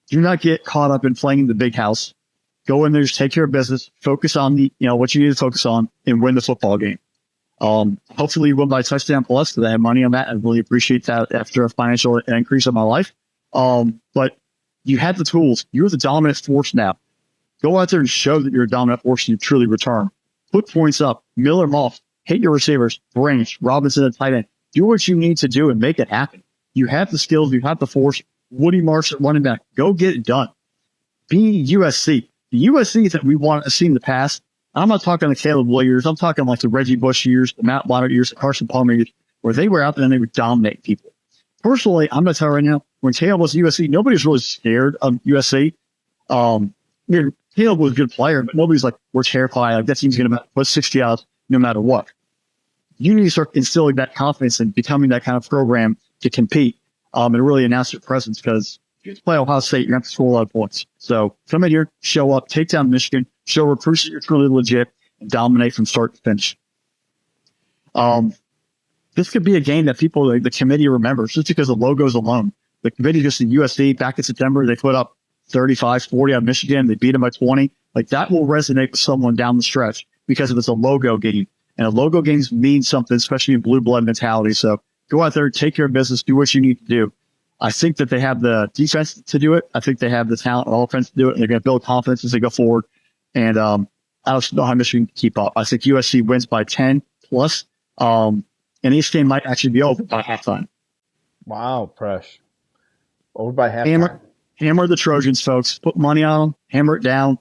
Do not get caught up in playing the big house. Go in there, just take care of business. Focus on what you need to focus on and win the football game. Hopefully you win by touchdown plus because I have money on that. I really appreciate that after a financial increase in my life. But you had the tools. You're the dominant force now. Go out there and show that you're a dominant force and you truly return. Put points up. Miller Moff. Hit your receivers. Branch. Robinson at tight end. Do what you need to do and make it happen. You have the skills. You have the force. Woody Marsh at running back. Go get it done. Be USC. The USC that we want to see in the past, I'm not talking the Caleb Williams. I'm talking like the Reggie Bush years, the Matt Leonard years, the Carson Palmer years, where they were out there and they would dominate people. Personally, I'm going to tell you right now, when Caleb was at USC, nobody's really scared of USC. Caleb was a good player, but nobody's like, we're terrified. Like, that team's going to put 60 out no matter what. You need to start instilling that confidence and becoming that kind of program to compete and really announce your presence because if you play Ohio State, you're going to have to score a lot of points. So come in here, show up, take down Michigan, show recruits that you're truly legit, and dominate from start to finish. This could be a game that people, the committee remembers just because of logos alone. The committee just in USC back in September, they put up 35-40 on Michigan. They beat them by 20. Like that will resonate with someone down the stretch because it's a logo game. And a logo games mean something, especially in blue blood mentality. So go out there, take care of business, do what you need to do. I think that they have the defense to do it. I think they have the talent and offense to do it. And they're going to build confidence as they go forward. And I don't know how Michigan can keep up. I think USC wins by 10 plus. And this game might actually be over by halftime. Wow, Fresh. Over by halftime. Hammer the Trojans, folks. Put money on them. Hammer it down.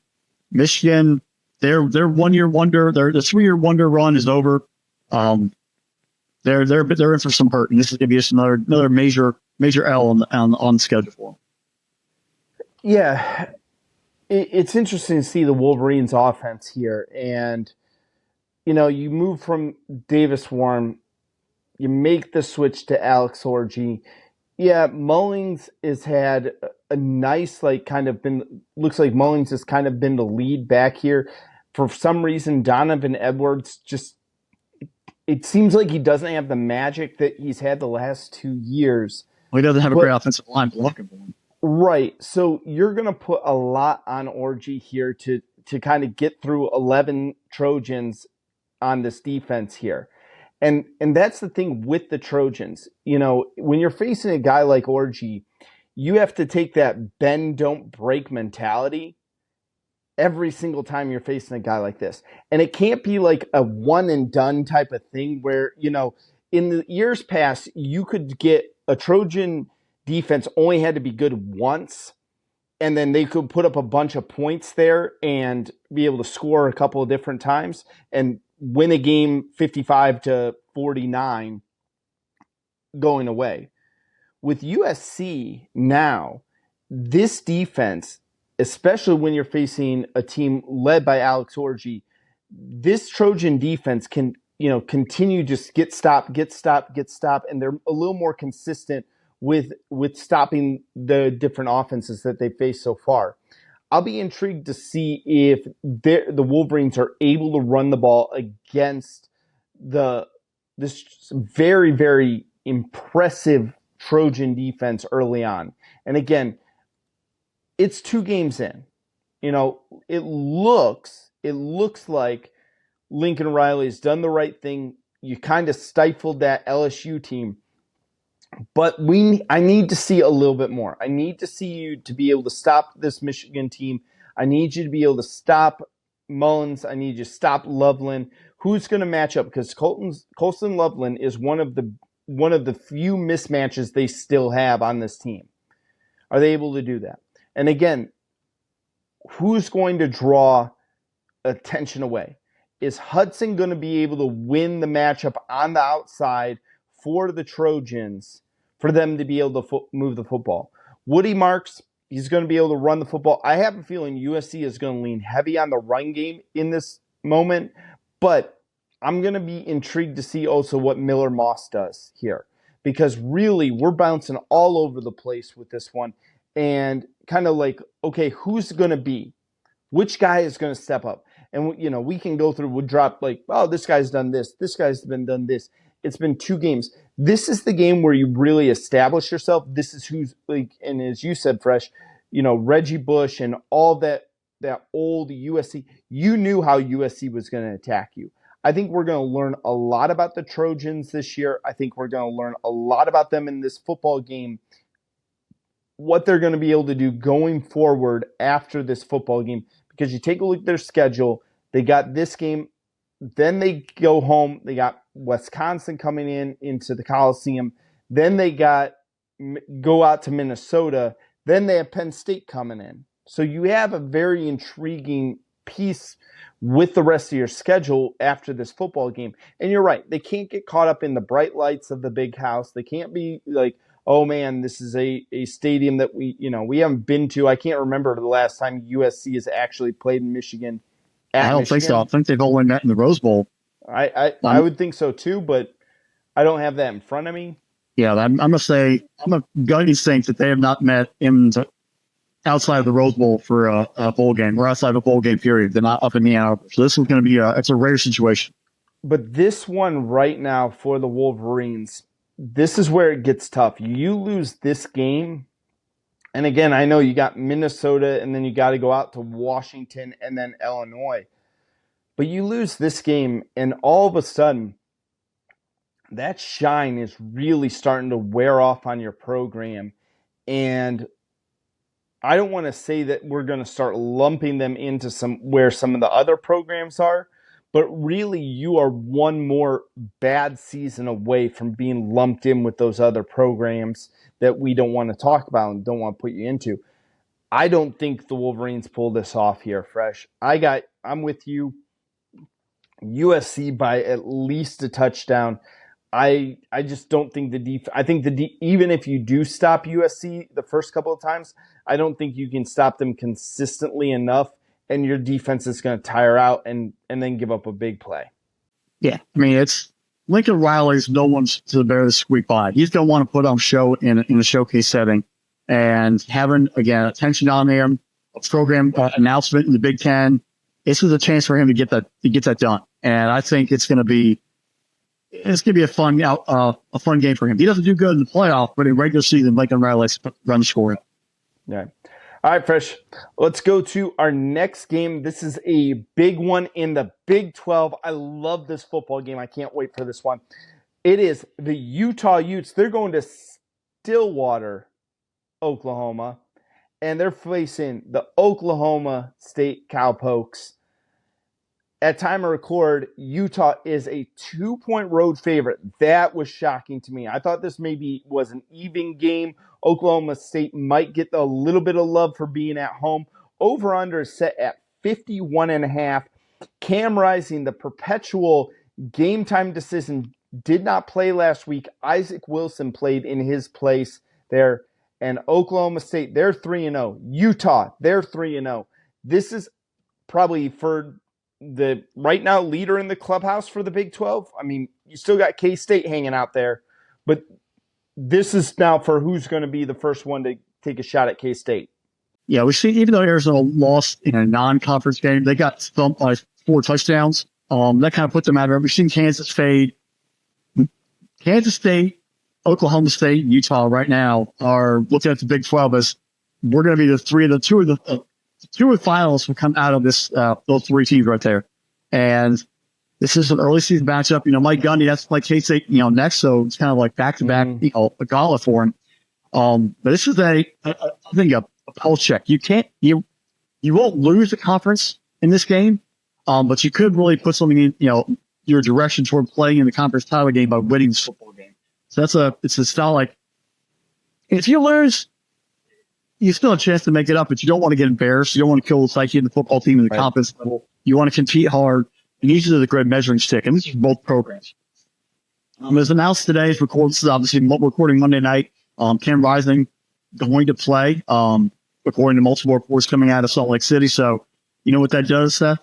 Michigan, their 1 year wonder, their 3 year wonder run is over. They're in for some hurt, and this is going to be just another major L on the schedule for them. Yeah, it's interesting to see the Wolverines' offense here, and you move from Davis Warren You make the switch to Alex Orji. Yeah, Mullings has had a nice, looks like Mullings has kind of been the lead back here. For some reason, Donovan Edwards it seems like he doesn't have the magic that he's had the last 2 years. Well, he doesn't have a great offensive line blocking for him. Right. So you're going to put a lot on Orji here to kind of get through 11 Trojans on this defense here. And that's the thing with the Trojans. You know, when you're facing a guy like Orji, you have to take that bend, don't break mentality every single time you're facing a guy like this. And it can't be like a one and done type of thing where, you know, in the years past, you could get a Trojan defense only had to be good once, and then they could put up a bunch of points there and be able to score a couple of different times and win a game 55-49 going away. With USC now, this defense, especially when you're facing a team led by Alex Orji, this Trojan defense can, you know, continue just get stopped, and they're a little more consistent with stopping the different offenses that they face so far. I'll be intrigued to see if the Wolverines are able to run the ball against this very, very impressive Trojan defense early on. And again, it's 2 games in. You know, it looks like Lincoln Riley's done the right thing. You kind of stifled that LSU team. But I need to see a little bit more. I need to see you to be able to stop this Michigan team. I need you to be able to stop Mullins. I need you to stop Loveland. Who's going to match up? Because Colston Loveland is one of the few mismatches they still have on this team. Are they able to do that? And again, who's going to draw attention away? Is Hudson going to be able to win the matchup on the outside for the Trojans for them to be able to move the football? Woody Marks, he's going to be able to run the football. I have a feeling USC is going to lean heavy on the run game in this moment, but I'm going to be intrigued to see also what Miller Moss does here, because really we're bouncing all over the place with this one and kind of like, okay, who's going to be? Which guy is going to step up? And, you know, we can go through, we'll drop like, oh, this guy's done this. This guy's done this. It's been 2 games. This is the game where you really establish yourself. This is who's like, and as you said, Fresh, you know, Reggie Bush and all that old USC, you knew how USC was going to attack you. I think we're going to learn a lot about the Trojans this year. I think we're going to learn a lot about them in this football game, what they're going to be able to do going forward after this football game. Because you take a look at their schedule, they got this game, then they go home. They got Wisconsin coming into the Coliseum. Then they go out to Minnesota. Then they have Penn State coming in. So you have a very intriguing piece with the rest of your schedule after this football game. And you're right. They can't get caught up in the bright lights of the big house. They can't be like, oh man, this is a stadium that we haven't been to. I can't remember the last time USC has actually played in Michigan. I don't think so. I think they've all won that in the Rose Bowl. I would think so too, but I don't have that in front of me. Yeah, I'm going to say, I'm a gunny think that they have not met outside of the Rose Bowl for a bowl game, or outside of a bowl game period. They're not up in the Ann Arbor. So this is going to be it's a rare situation. But this one right now for the Wolverines, this is where it gets tough. You lose this game, and again, I know you got Minnesota, and then you got to go out to Washington and then Illinois. But you lose this game, and all of a sudden, that shine is really starting to wear off on your program. And I don't want to say that we're going to start lumping them into where some of the other programs are, but really you are one more bad season away from being lumped in with those other programs that we don't want to talk about and don't want to put you into. I don't think the Wolverines pull this off here, Fresh. I'm with you. USC by at least a touchdown. I just don't think I think even if you do stop USC the first couple of times, I don't think you can stop them consistently enough, and your defense is going to tire out and then give up a big play. Yeah, I mean, it's Lincoln Riley's no one's to bear the squeak by. He's going to want to put on show in a showcase setting, and having, again, attention on him, a program announcement in the Big Ten. This is a chance for him to get that done. And I think it's going to be a fun game for him. He doesn't do good in the playoff, but in regular season, Lincoln Riley's run scoring. Yeah. All right, Fresh. Let's go to our next game. This is a big one in the Big 12. I love this football game. I can't wait for this one. It is the Utah Utes. They're going to Stillwater, Oklahoma, and they're facing the Oklahoma State Cowpokes. At time of record, Utah is a 2-point road favorite. That was shocking to me. I thought this maybe was an even game. Oklahoma State might get a little bit of love for being at home. Over-under is set at 51.5. Cam Rising, the perpetual game-time decision, did not play last week. Isaac Wilson played in his place there. And Oklahoma State, they're 3-0. Utah, they're 3-0. This is probably for the right now leader in the clubhouse for the Big 12. I mean, you still got K-State hanging out there, but this is now for who's going to be the first one to take a shot at K-State. Yeah, we see, even though Arizona lost in a non-conference game, they got thumped by 4 touchdowns. That kind of put them out of it. We've seen Kansas fade. Kansas State, Oklahoma State, and Utah right now are looking at the Big 12 as we're going to be the two of the finalists will come out of this those 3 teams right there. And this is an early season matchup. Mike Gundy has to play K-State, next, so it's kind of like back-to-back, a gauntlet for him. But this is I think a pulse check. You won't lose the conference in this game, but you could really put something in, your direction toward playing in the conference title game by winning this football game. So it's a style like, if you lose, you still have a chance to make it up, but you don't want to get embarrassed. You don't want to kill the psyche of the football team in the conference level. You want to compete hard, and these are the great measuring stick, and this is both programs. As announced today, this is obviously recording Monday night. Cam Rising going to play, according to multiple reports coming out of Salt Lake City. So, you know what that does, Seth?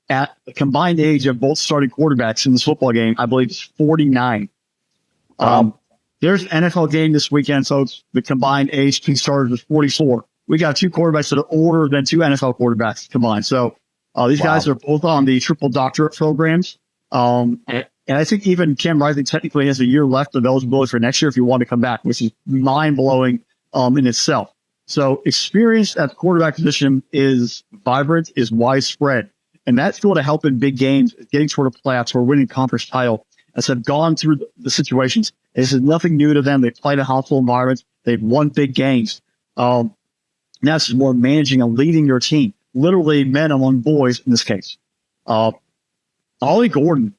At the combined age of both starting quarterbacks in this football game, I believe it's 49. There's an NFL game this weekend, so the combined age between starters is 44. We got 2 quarterbacks that are older than 2 NFL quarterbacks combined. So these guys are both on the triple doctorate programs. And I think even Cam Rising technically has a year left of eligibility for next year if you want to come back, which is mind-blowing in itself. So experience at the quarterback position is vibrant, is widespread. And that's going to help in big games, getting toward a playoffs or winning conference title. As I've gone through the situations, this is nothing new to them. They've played in hostile environments. They've won big games. Now it's more managing and leading your team. Literally men among boys in this case. Ollie Gordon,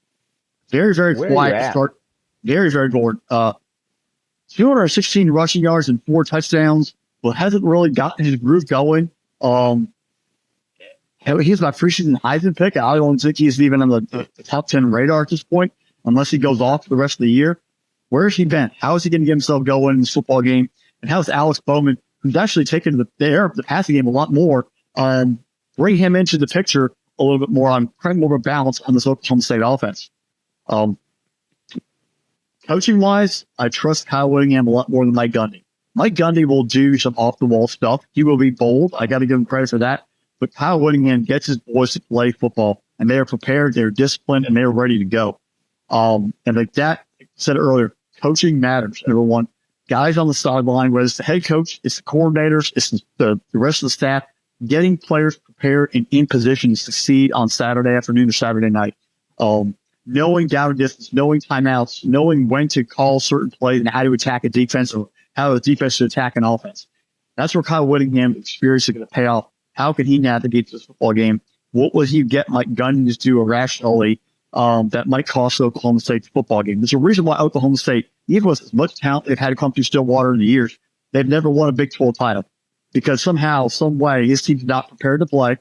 very, very quiet to start. Very, very Gordon. 216 rushing yards and 4 touchdowns, but hasn't really gotten his groove going. He's my preseason Heisman pick. I don't think he's even on the top 10 radar at this point, unless he goes off for the rest of the year. Where has he been? How is he going to get himself going in this football game? And how's Alex Bowman, who's actually taken the passing game a lot more, bring him into the picture a little bit more on creating more of a balance on this Oklahoma State offense? Coaching-wise, I trust Kyle Whittingham a lot more than Mike Gundy. Mike Gundy will do some off-the-wall stuff. He will be bold. I got to give him credit for that. But Kyle Whittingham gets his boys to play football, and they are prepared, they're disciplined, and they're ready to go. And like that said earlier, coaching matters, everyone. Guys on the sideline, whether it's the head coach, it's the coordinators, it's the rest of the staff, getting players prepared and in position to succeed on Saturday afternoon or Saturday night. Knowing down and distance, knowing timeouts, knowing when to call certain plays and how to attack a defense or how the defense should attack an offense. That's where Kyle Whittingham's experience is going to pay off. How can he navigate this football game? What would he get Mike Gundy to do irrationally that might cost Oklahoma State the football game? There's a reason why Oklahoma State, even with as much talent they've had to come through Stillwater in the years, they've never won a Big 12 title because somehow, some way, his team's not prepared to play,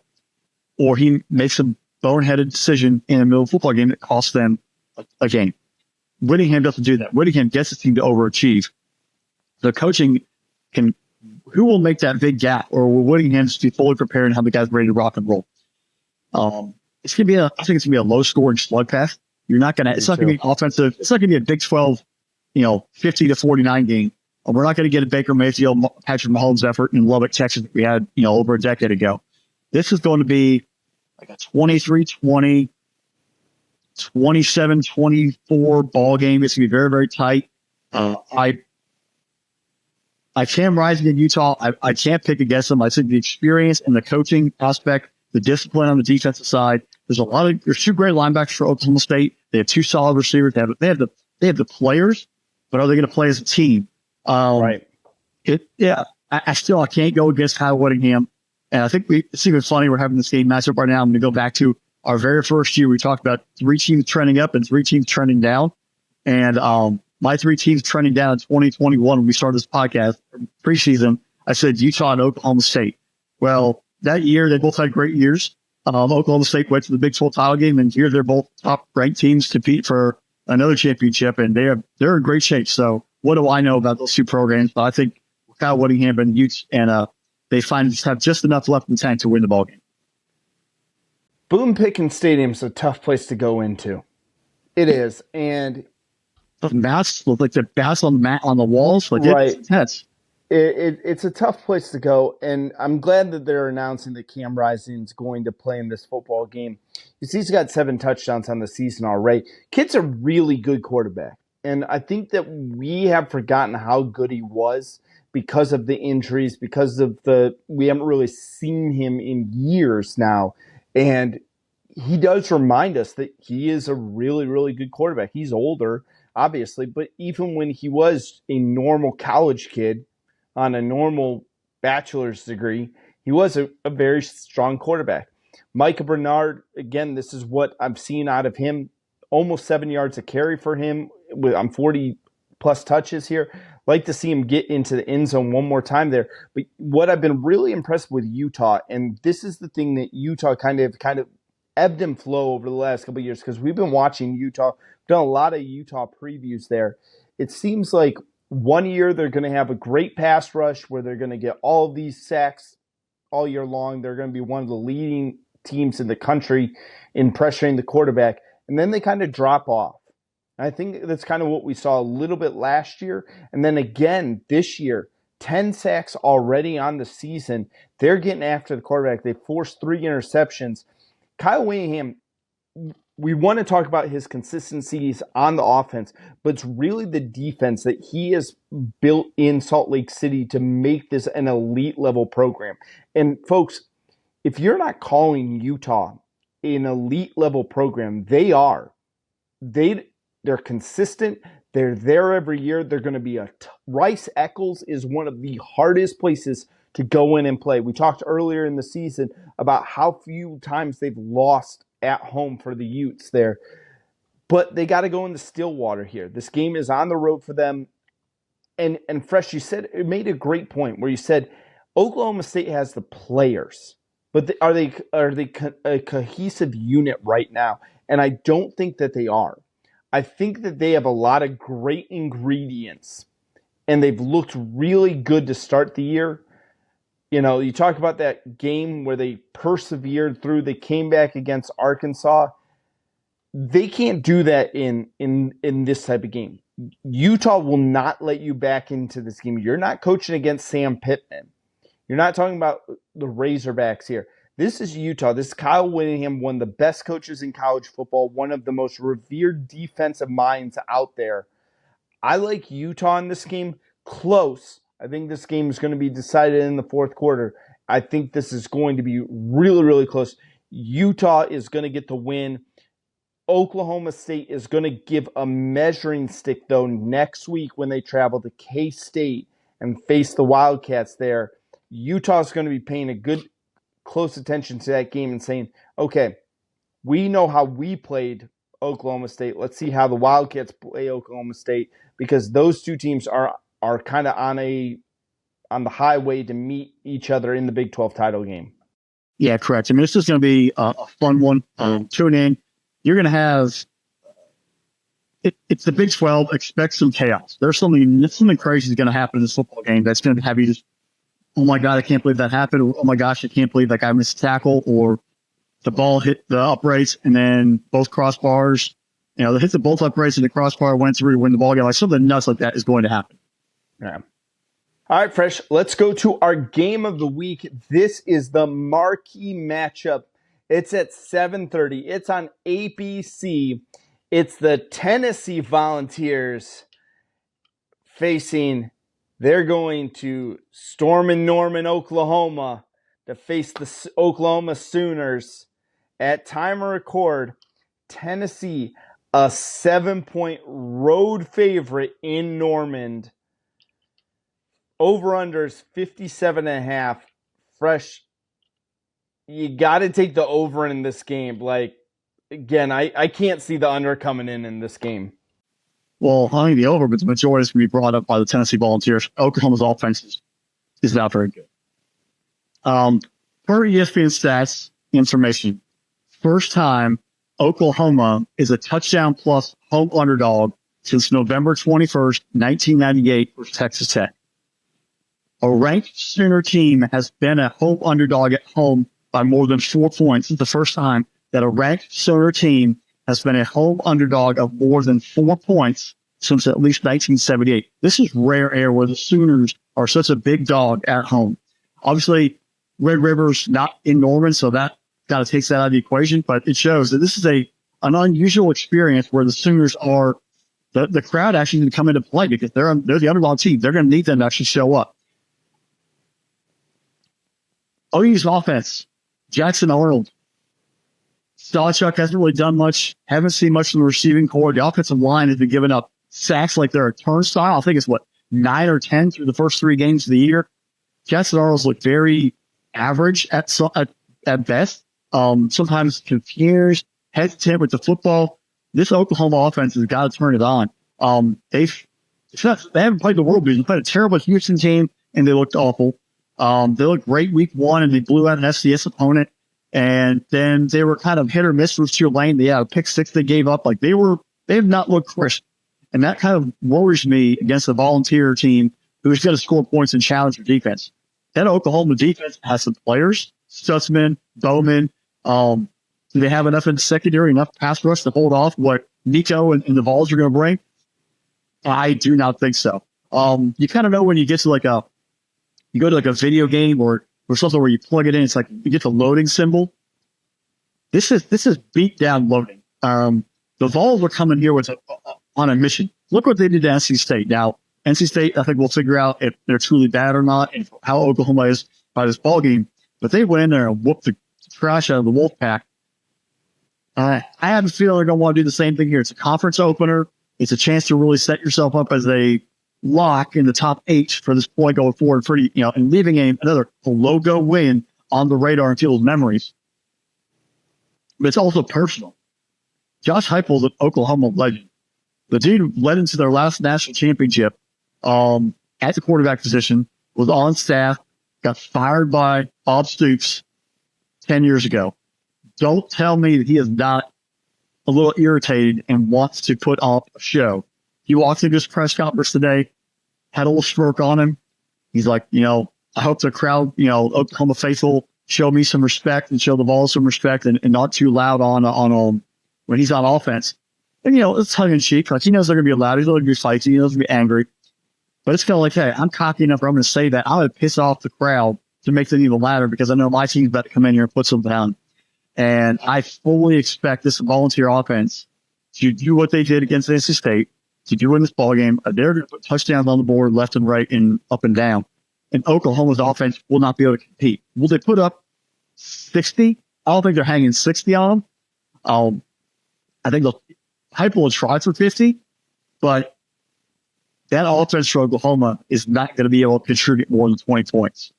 or he makes a boneheaded decision in the middle of a football game that costs them a game. Whittingham doesn't do that. Whittingham gets his team to overachieve. The coaching can. Who will make that big gap, or will Whittingham just be fully prepared and have the guys ready to rock and roll? I think it's gonna be a low scoring slugfest. You're not going to, it's not going to be offensive. It's not going to be a Big 12, 50-49 game. We're not going to get a Baker Mayfield, Patrick Mahomes effort in Lubbock, Texas that we had, over a decade ago. This is going to be like a 23-20, 27-24 ball game. It's going to be very, very tight. I can't rise in Utah. I can't pick against them. I think the experience and the coaching aspect, the discipline on the defensive side. There's two great linebackers for Oklahoma State. They have two solid receivers. They have the players, but are they going to play as a team? Right. I can't go against Kyle Whittingham. And I think it's even funny. We're having this game matchup right now. I'm going to go back to our very first year. We talked about 3 teams trending up and 3 teams trending down. And, my 3 teams trending down in 2021 when we started this podcast preseason, I said Utah and Oklahoma State. Well, that year, they both had great years. Oklahoma State went to the Big 12 title game, and here they're both top-ranked teams to compete for another championship, and they're in great shape. So what do I know about those two programs? I think Kyle Whittingham and Utes, and they have just enough left in the tank to win the ball game. Boone Pickens Stadium is a tough place to go into. It is, and the bats look like the bats on the walls. Like right. It's a tough place to go, and I'm glad that they're announcing that Cam Rising's going to play in this football game. He's got 7 touchdowns on the season already. Kid's a really good quarterback, and I think that we have forgotten how good he was because of the injuries, because of we haven't really seen him in years now, and he does remind us that he is a really, really good quarterback. He's older, obviously, but even when he was a normal college kid on a normal bachelor's degree, he was a very strong quarterback. Micah Bernard, again, this is what I'm seeing out of him. Almost 7 yards a carry for him on 40-plus touches here. Like to see him get into the end zone one more time there. But what I've been really impressed with Utah, and this is the thing that Utah kind of ebbed and flow over the last couple of years, because we've been watching Utah, done a lot of Utah previews there. It seems like one year they're going to have a great pass rush where they're going to get all of these sacks all year long. They're going to be one of the leading teams in the country in pressuring the quarterback. And then they kind of drop off. I think that's kind of what we saw a little bit last year. And then again this year, 10 sacks already on the season. They're getting after the quarterback. They forced 3 interceptions. Kyle Whittingham, we want to talk about his consistencies on the offense, but it's really the defense that he has built in Salt Lake City to make this an elite level program. And folks, if you're not calling Utah an elite level program, they are. They're consistent. They're there every year. They're going to be Rice Eccles is one of the hardest places to go in and play. We talked earlier in the season about how few times they've lost at home for the Utes there. But they got to go into Stillwater here. This game is on the road for them. And Fresh, you made a great point where you said Oklahoma State has the players, but are they a cohesive unit right now? And I don't think that they are. I think that they have a lot of great ingredients, and they've looked really good to start the year. You talk about that game where they persevered through. They came back against Arkansas. They can't do that in this type of game. Utah will not let you back into this game. You're not coaching against Sam Pittman. You're not talking about the Razorbacks here. This is Utah. This is Kyle Whittingham, one of the best coaches in college football, one of the most revered defensive minds out there. I like Utah in this game. Close. I think this game is going to be decided in the fourth quarter. I think this is going to be really, really close. Utah is going to get the win. Oklahoma State is going to give a measuring stick, though, next week when they travel to K-State and face the Wildcats there. Utah is going to be paying a good, close attention to that game and saying, okay, we know how we played Oklahoma State. Let's see how the Wildcats play Oklahoma State, because those two teams are kind of on the highway to meet each other in the Big 12 title game. Yeah, correct. I mean, this is going to be a fun one. Tune in. You're going to have it's the Big 12. Expect some chaos. There's something crazy is going to happen in this football game that's going to have you just, oh my God, I can't believe that happened. Or, oh my gosh, I can't believe that guy missed a tackle, or the ball hit the uprights and then both crossbars They hit the bolt up race and the crossbar went through to win the ball game. Like something nuts like that is going to happen. Yeah. All right, Fresh, let's go to our game of the week. This is the marquee matchup. It's at 7:30. It's on ABC. It's the Tennessee Volunteers they're going to storm in Norman, Oklahoma to face the Oklahoma Sooners. At time of record, Tennessee, a 7-point road favorite in Norman. Over-unders 57.5. Fresh, you got to take the over in this game. Like, again, I can't see the under coming in this game. Well, I think the over, but the majority is going to be brought up by the Tennessee Volunteers. Oklahoma's offense is not very good. Per ESPN stats information, first time Oklahoma is a touchdown plus home underdog since November 21st, 1998 versus Texas Tech. A ranked Sooner team has been a home underdog at home by more than 4 points. It's the first time that a ranked Sooner team has been a home underdog of more than 4 points since at least 1978. This is rare air where the Sooners are such a big dog at home. Obviously, Red River's not in Norman, so that kind of takes that out of the equation, but it shows that this is an unusual experience where the Sooners are, the crowd actually going to come into play because they're the underdog team. They're going to need them to actually show up. OU's offense, Jackson Arnold. Stallchuck hasn't really done much. Haven't seen much from the receiving core. The offensive line has been giving up sacks like they're a turnstile. I think it's 9 or 10 through the first 3 games of the year. Jackson Arnold's looked very average at best. Sometimes confused, hesitant with the football. This Oklahoma offense has got to turn it on. They haven't played the World Beat. They played a terrible Houston team, and they looked awful. They looked great week 1, and they blew out an FCS opponent. And then they were kind of hit or miss with Tulane. They had a pick 6 they gave up. Like they have not looked crisp. And that kind of worries me against the Volunteer team who's going to score points and challenge their defense. That Oklahoma defense has some players, Stutzman, Bowman. Do they have enough in the secondary, enough pass rush to hold off what Nico and the Vols are going to bring? I do not think so. You kind of know when you get to you go to a video game or something where you plug it in, it's like you get the loading symbol. This is beat down loading. The Vols are coming here on a mission. Look what they did to NC State. Now, NC State, I think we'll figure out if they're truly bad or not and how Oklahoma is by this ball game. But they went in there and whooped the trash out of the Wolfpack. I have a feeling they're going to want to do the same thing here. It's a conference opener. It's a chance to really set yourself up as a lock in the top 8 for this point going forward, and leaving another logo win on the radar in people's memories. But it's also personal. Josh Heupel's an Oklahoma legend. The dude led into their last national championship at the quarterback position, was on staff, got fired by Bob Stoops 10 years ago. Don't tell me that he is not a little irritated and wants to put off a show. He walked into his press conference today, had a little smirk on him. He's like, I hope the crowd, Oklahoma faithful, show me some respect and show the Vols some respect and not too loud on when he's on offense. And, it's tongue in cheek. Like, he knows they're going to be loud. He's going to be feisty. He knows they're going to be angry. But it's kind of like, hey, I'm cocky enough where I'm going to say that. I'm going to piss off the crowd to make them even louder because I know my team's about to come in here and put something down. And I fully expect this Volunteer offense to do what they did against NC State, to do in this ballgame. They're going to put touchdowns on the board left and right and up and down. And Oklahoma's offense will not be able to compete. Will they put up 60? I don't think they're hanging 60 on them. I think Heupel will try for 50, but that offense for Oklahoma is not going to be able to contribute more than 20 points.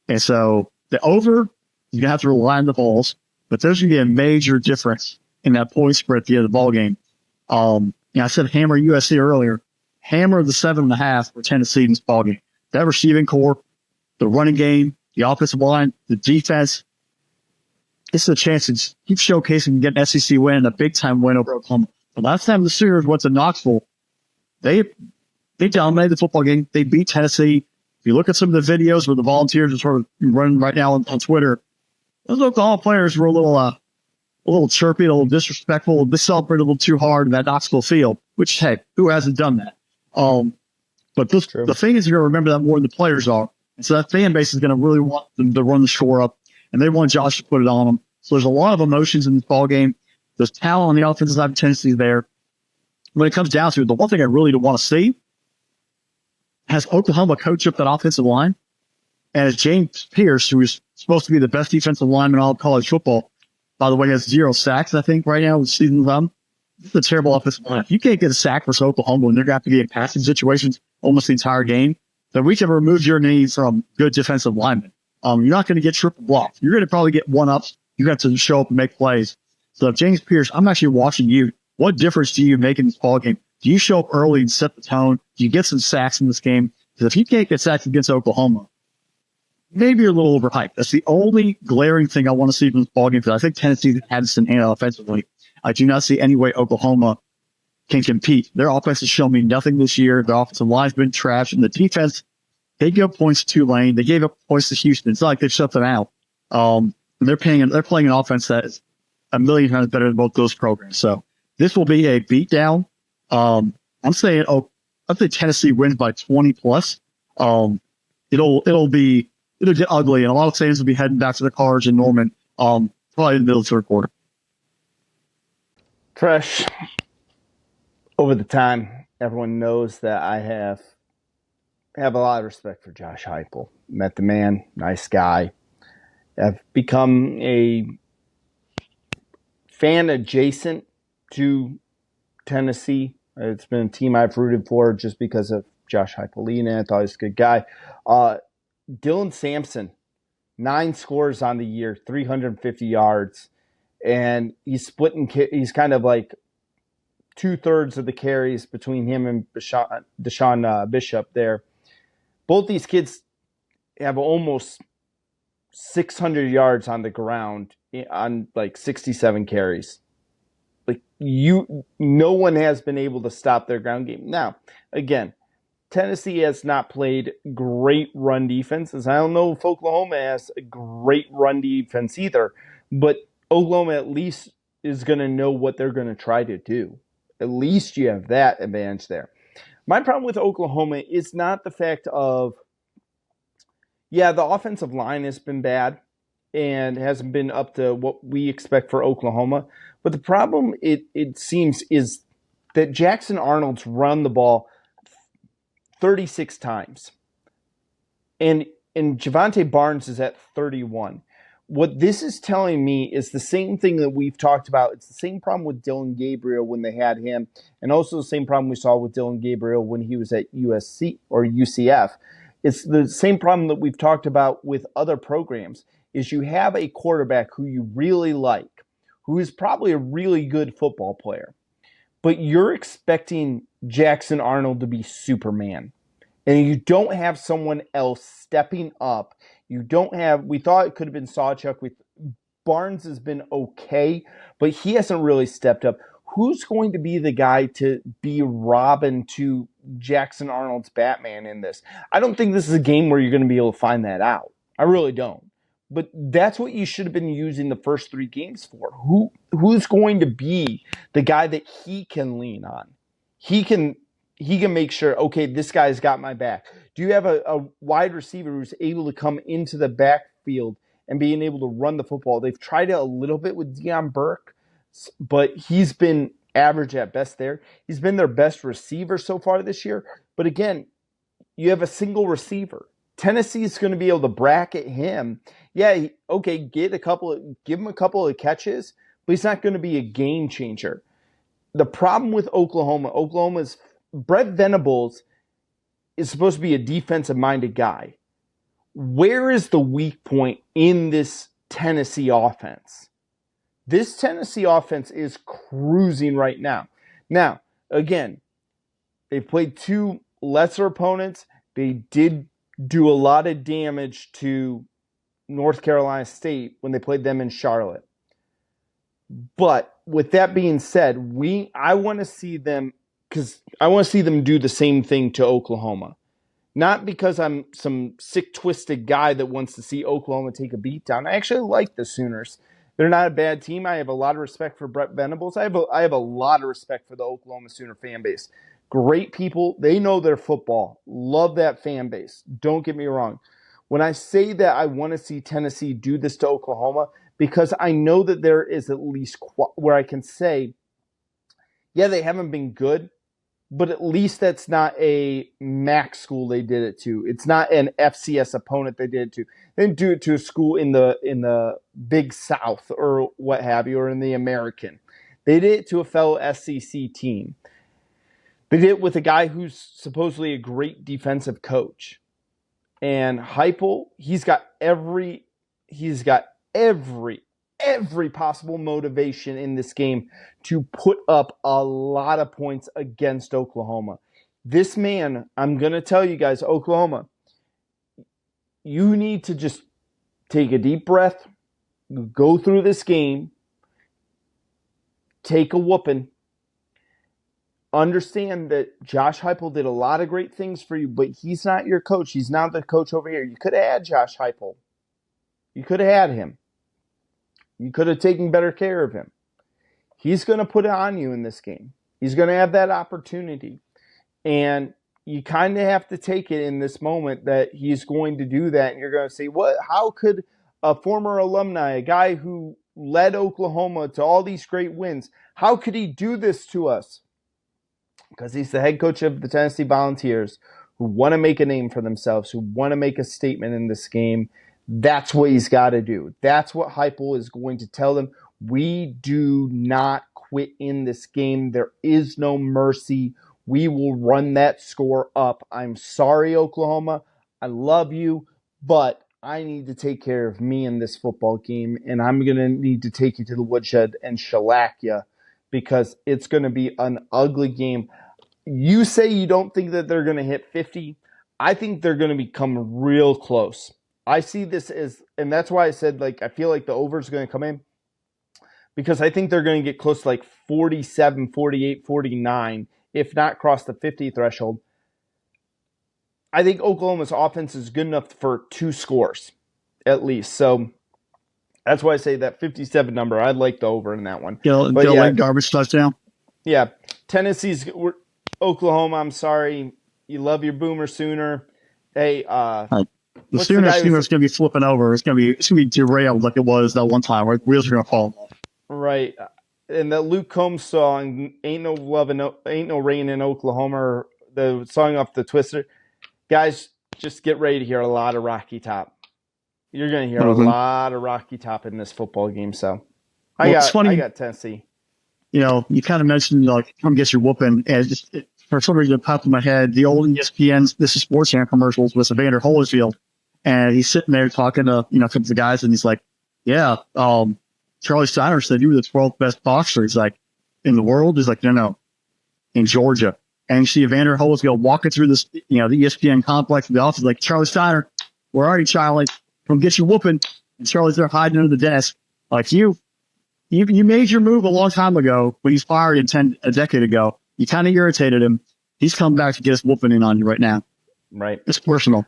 And so the over, you're going to have to rely on the Vols, but there's going to be a major difference in that point spread at the end of the ballgame. I said hammer USC earlier. Hammer the 7.5 for Tennessee in this ballgame. That receiving core, the running game, the offensive line, the defense. This is a chance to keep showcasing and get an SEC win, a big-time win over Oklahoma. The last time the Sooners went to Knoxville, they dominated the football game. They beat Tennessee. If you look at some of the videos where the Volunteers are sort of running right now on Twitter, those Oklahoma players were a little a little chirpy, a little disrespectful, they celebrate a little too hard in that Knoxville field, which, hey, who hasn't done that? But the thing is, you're going to remember that more than the players are. And so that fan base is going to really want them to run the score up, and they want Josh to put it on them. So there's a lot of emotions in this ball game. There's talent on the offensive side of Tennessee there. When it comes down to it, the one thing I really want to see, has Oklahoma coach up that offensive line? And as James Pierce, who is supposed to be the best defensive lineman in all of college football, by the way, has 0 sacks, I think, right now with season done. This is a terrible offensive line. If you can't get a sack versus Oklahoma and they're going to have to be in passing situations almost the entire game, then we can remove your need from good defensive linemen. You're not going to get triple blocked. You're going to probably get one-ups. You have to show up and make plays. So James Pierce, I'm actually watching you. What difference do you make in this ball game? Do you show up early and set the tone? Do you get some sacks in this game? Because if you can't get sacks against Oklahoma, maybe you're a little overhyped. That's the only glaring thing I want to see from this ballgame, because I think Tennessee had this in hand offensively. I do not see any way Oklahoma can compete. Their offense has shown me nothing this year. Their offensive line's been trash, and the defense, they gave up points to Tulane. They gave up points to Houston. It's not like they've shut them out. And they're playing an offense that is a million times better than both those programs. So this will be a beatdown. I'm saying Tennessee wins by 20 plus. It'll get ugly, and a lot of fans will be heading back to the cars in Norman, probably in the middle of the third quarter. Fresh. Over the time, everyone knows that I have a lot of respect for Josh Heupel. Met the man, nice guy. I've become a fan adjacent to Tennessee. It's been a team I've rooted for just because of Josh Heupel. I thought he was a good guy. Dylan Sampson, 9 scores on the year, 350 yards, and he's kind of like 2/3 of the carries between him and Deshaun Bishop there. Both these kids have almost 600 yards on the ground on like 67 carries. No one has been able to stop their ground game. Now, again, Tennessee has not played great run defenses. I don't know if Oklahoma has a great run defense either, but Oklahoma at least is going to know what they're going to try to do. At least you have that advantage there. My problem with Oklahoma is not the fact of, the offensive line has been bad and hasn't been up to what we expect for Oklahoma. But the problem, it seems, is that Jackson Arnold's run the ball 36 times. And Javonte Barnes is at 31. What this is telling me is the same thing that we've talked about. It's the same problem with Dylan Gabriel when they had him, and also the same problem we saw with Dylan Gabriel when he was at USC or UCF. It's the same problem that we've talked about with other programs, is you have a quarterback who you really like, who is probably a really good football player, but you're expecting Jackson Arnold to be Superman, and you don't have someone else stepping up. We thought it could have been Sawchuk. Barnes has been okay, but he hasn't really stepped up. Who's going to be the guy to be Robin to Jackson Arnold's Batman in this? I don't think this is a game where you're going to be able to find that out. I really don't. But that's what you should have been using the first 3 games for. Who's going to be the guy that he can lean on? He can make sure, okay, this guy's got my back. Do you have a wide receiver who's able to come into the backfield and being able to run the football? They've tried it a little bit with Deion Burke, but he's been average at best there. He's been their best receiver so far this year. But again, you have a single receiver. Tennessee is going to be able to bracket him. Yeah, okay, give him a couple of catches, but he's not going to be a game changer. The problem with Oklahoma's Brett Venables is supposed to be a defensive-minded guy. Where is the weak point in this Tennessee offense? This Tennessee offense is cruising right now. Now, again, they've played 2 lesser opponents. They did do a lot of damage to North Carolina State when they played them in Charlotte. But with that being said, I want to see them do the same thing to Oklahoma. Not because I'm some sick, twisted guy that wants to see Oklahoma take a beat down. I actually like the Sooners. They're not a bad team. I have a lot of respect for Brett Venables. I have a lot of respect for the Oklahoma Sooner fan base. Great people. They know their football. Love that fan base. Don't get me wrong. When I say that I want to see Tennessee do this to Oklahoma, because I know that there is at least where I can say, yeah, they haven't been good, but at least that's not a MAC school they did it to. It's not an FCS opponent they did it to. They didn't do it to a school in the Big South or what have you, or in the American. They did it to a fellow SEC team. They did it with a guy who's supposedly a great defensive coach. And Heupel, he's got every possible motivation in this game to put up a lot of points against Oklahoma. This man, I'm going to tell you guys, Oklahoma, you need to just take a deep breath, go through this game, take a whooping. Understand that Josh Heupel did a lot of great things for you, but he's not your coach. He's not the coach over here. You could have had Josh Heupel. You could have had him. You could have taken better care of him. He's going to put it on you in this game. He's going to have that opportunity. And you kind of have to take it in this moment that he's going to do that. And you're going to say, what? How could a former alumni, a guy who led Oklahoma to all these great wins, how could he do this to us? Because he's the head coach of the Tennessee Volunteers, who want to make a name for themselves, who want to make a statement in this game. That's what he's got to do. That's what Heupel is going to tell them. We do not quit in this game. There is no mercy. We will run that score up. I'm sorry, Oklahoma. I love you, but I need to take care of me in this football game, and I'm going to need to take you to the woodshed and shellac you, because it's going to be an ugly game. You say you don't think that they're going to hit 50. I think they're going to become real close. I see this as, and that's why I said, I feel like the over is going to come in, because I think they're going to get close to 47, 48, 49, if not cross the 50 threshold. I think Oklahoma's offense is good enough for 2 scores, at least. So that's why I say that 57 number. I'd like the over in that one. Late garbage touchdown. Yeah. Oklahoma, I'm sorry. You love your Boomer Sooner. Hey, the Sooners going to be flipping over. It's going to be derailed like it was that one time where wheels are going to fall off. Right. And that Luke Combs song, Ain't No Rain in Oklahoma, the song off the Twister. Guys, just get ready to hear a lot of Rocky Top. You're going to hear a lot of Rocky Top in this football game. So I got Tennessee. You kind of mentioned come get your whooping, and for some reason it popped in my head the old ESPN's This Is Sports Channel commercials with Evander Holyfield, and he's sitting there talking to a couple of the guys, and he's like, "Yeah, Charlie Steiner said you were the 12th best boxer." He's like, "In the world?" He's like, "No, in Georgia." And you see Evander Holyfield walking through this, the ESPN complex in the office, like, "Charlie Steiner, where are you, Charlie? Come get your whooping." And Charlie's there hiding under the desk, like you made your move a long time ago when he's fired a decade ago. You kind of irritated him. He's come back to get his whooping in on you right now. Right. It's personal.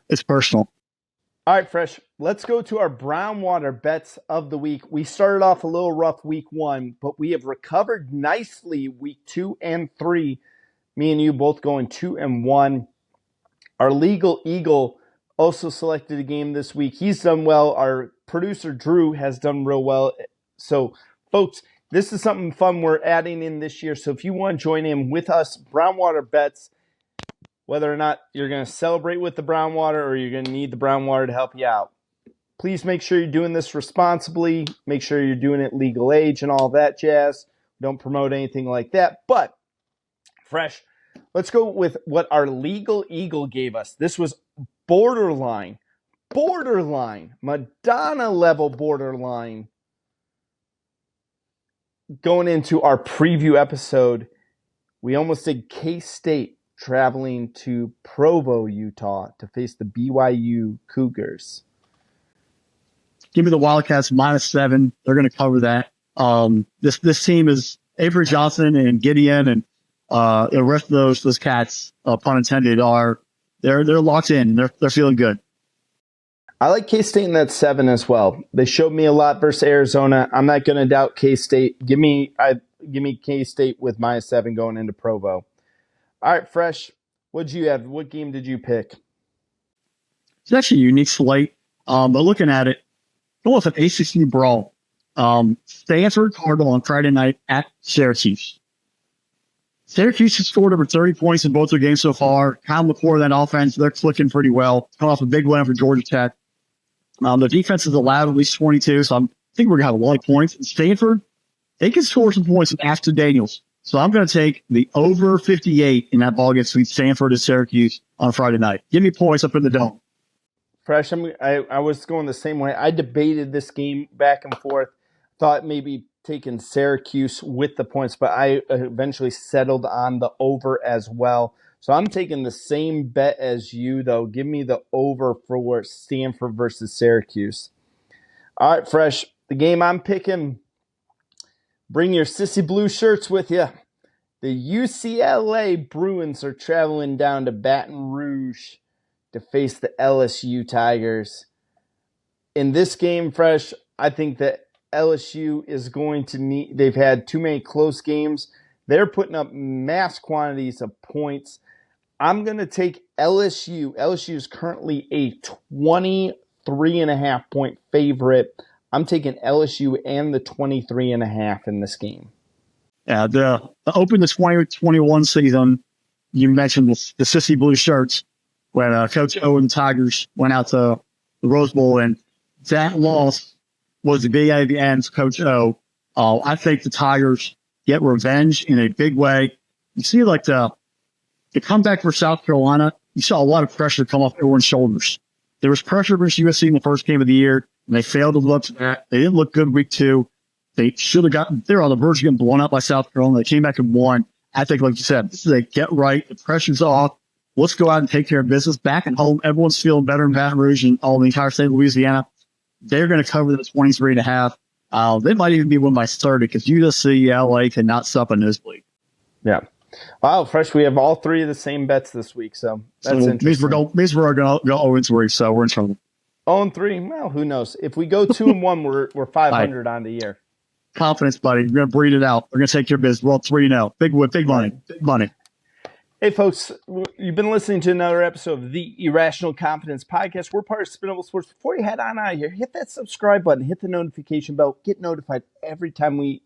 All right, Fresh. Let's go to our Brownwater bets of the week. We started off a little rough week 1, but we have recovered nicely week 2 and 3. Me and you both going 2-1. Our Legal Eagle also selected a game this week. He's done well. Our producer, Drew, has done real well. So, folks, this is something fun we're adding in this year. So if you want to join in with us, Brownwater bets, whether or not you're going to celebrate with the Brownwater or you're going to need the Brownwater to help you out, please make sure you're doing this responsibly. Make sure you're doing it legal age and all that jazz. Don't promote anything like that. But, Fresh, let's go with what our Legal Eagle gave us. This was borderline, Madonna-level borderline. Going into our preview episode, we almost did K-State traveling to Provo, Utah to face the BYU Cougars. Give me the Wildcats -7. They're going to cover that. This team is Avery Johnson and Gideon and the rest of those cats, pun intended, they're locked in. They're feeling good. I like K-State in that 7 as well. They showed me a lot versus Arizona. I'm not going to doubt K-State. Give me K-State with -7 going into Provo. All right, Fresh, what'd you have? What game did you pick? It's actually a unique slate, but looking at it, go with an ACC brawl. Stanford Cardinal on Friday night at Syracuse. Syracuse has scored over 30 points in both their games so far. Kyle McCord, that offense, they're clicking pretty well. Coming off a big win for Georgia Tech. The defense has allowed at least 22, so I think we're going to have a lot of points. And Stanford, they can score some points with Ashton Daniels. So I'm going to take the over 58 in that ball against Stanford and Syracuse on Friday night. Give me points up in the dome. Fresh, I was going the same way. I debated this game back and forth. Thought maybe taking Syracuse with the points, but I eventually settled on the over as well. So I'm taking the same bet as you, though. Give me the over for Stanford versus Syracuse. All right, Fresh, the game I'm picking, bring your sissy blue shirts with you. The UCLA Bruins are traveling down to Baton Rouge to face the LSU Tigers. In this game, Fresh, I think that LSU is going to need – they've had too many close games. They're putting up mass quantities of points. I'm going to take LSU. LSU is currently a 23.5-point favorite. I'm taking LSU and the 23.5 in this game. Yeah, the open the 2021 season, you mentioned the sissy blue shirts when Coach O and the Tigers went out to the Rose Bowl, and that loss was the big at the end for Coach O. I think the Tigers get revenge in a big way. You see, like the comeback for South Carolina, you saw a lot of pressure come off everyone's shoulders. There was pressure versus USC in the first game of the year, and they failed to live up to that. They didn't look good week 2. They should have gotten – they're on the verge of getting blown out by South Carolina. They came back and won. I think, like you said, this is a get right. The pressure's off. Let's go out and take care of business. Back at home, everyone's feeling better in Baton Rouge and all the entire state of Louisiana. They're going to cover the 23.5. They might even be won by 30 because USC, LA cannot stop a nosebleed. Yeah. Wow, Fresh, we have all 3 of the same bets this week, so that's interesting. Means we're going to go 0-3, so we're in trouble. 0-3, well, who knows? If we go 2-1, we're 500 on the year. Confidence, buddy. We're going to breed it out. We're going to take care of business. We're all 3-0. Big money. Big money. Hey, folks, you've been listening to another episode of the Irrational Confidence Podcast. We're part of Spinnable Sports. Before you head on out of here, hit that subscribe button, hit the notification bell, get notified every time we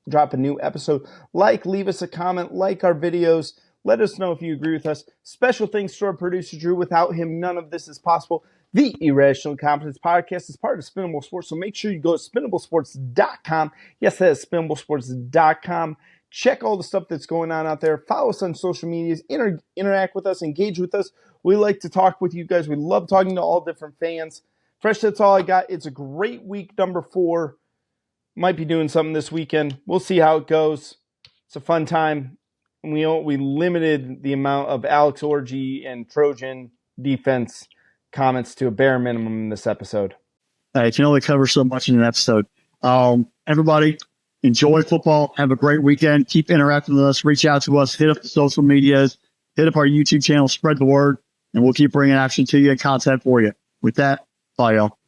drop a new episode. Leave us a comment, like our videos. Let us know if you agree with us. Special thanks to our producer, Drew. Without him, none of this is possible. The Irrational Confidence Podcast is part of Spinnable Sports, so make sure you go to spinnablesports.com. Yes, that is spinnablesports.com. Check all the stuff that's going on out there. Follow us on social medias. Interact with us. Engage with us. We like to talk with you guys. We love talking to all different fans. Fresh, that's all I got. It's a great week, number 4. Might be doing something this weekend. We'll see how it goes. It's a fun time. We limited the amount of Alex Orgy and Trojan defense comments to a bare minimum in this episode. You can only cover so much in an episode. Everybody, enjoy football. Have a great weekend. Keep interacting with us. Reach out to us. Hit up the social medias. Hit up our YouTube channel. Spread the word. And we'll keep bringing action to you and content for you. With that, bye, y'all.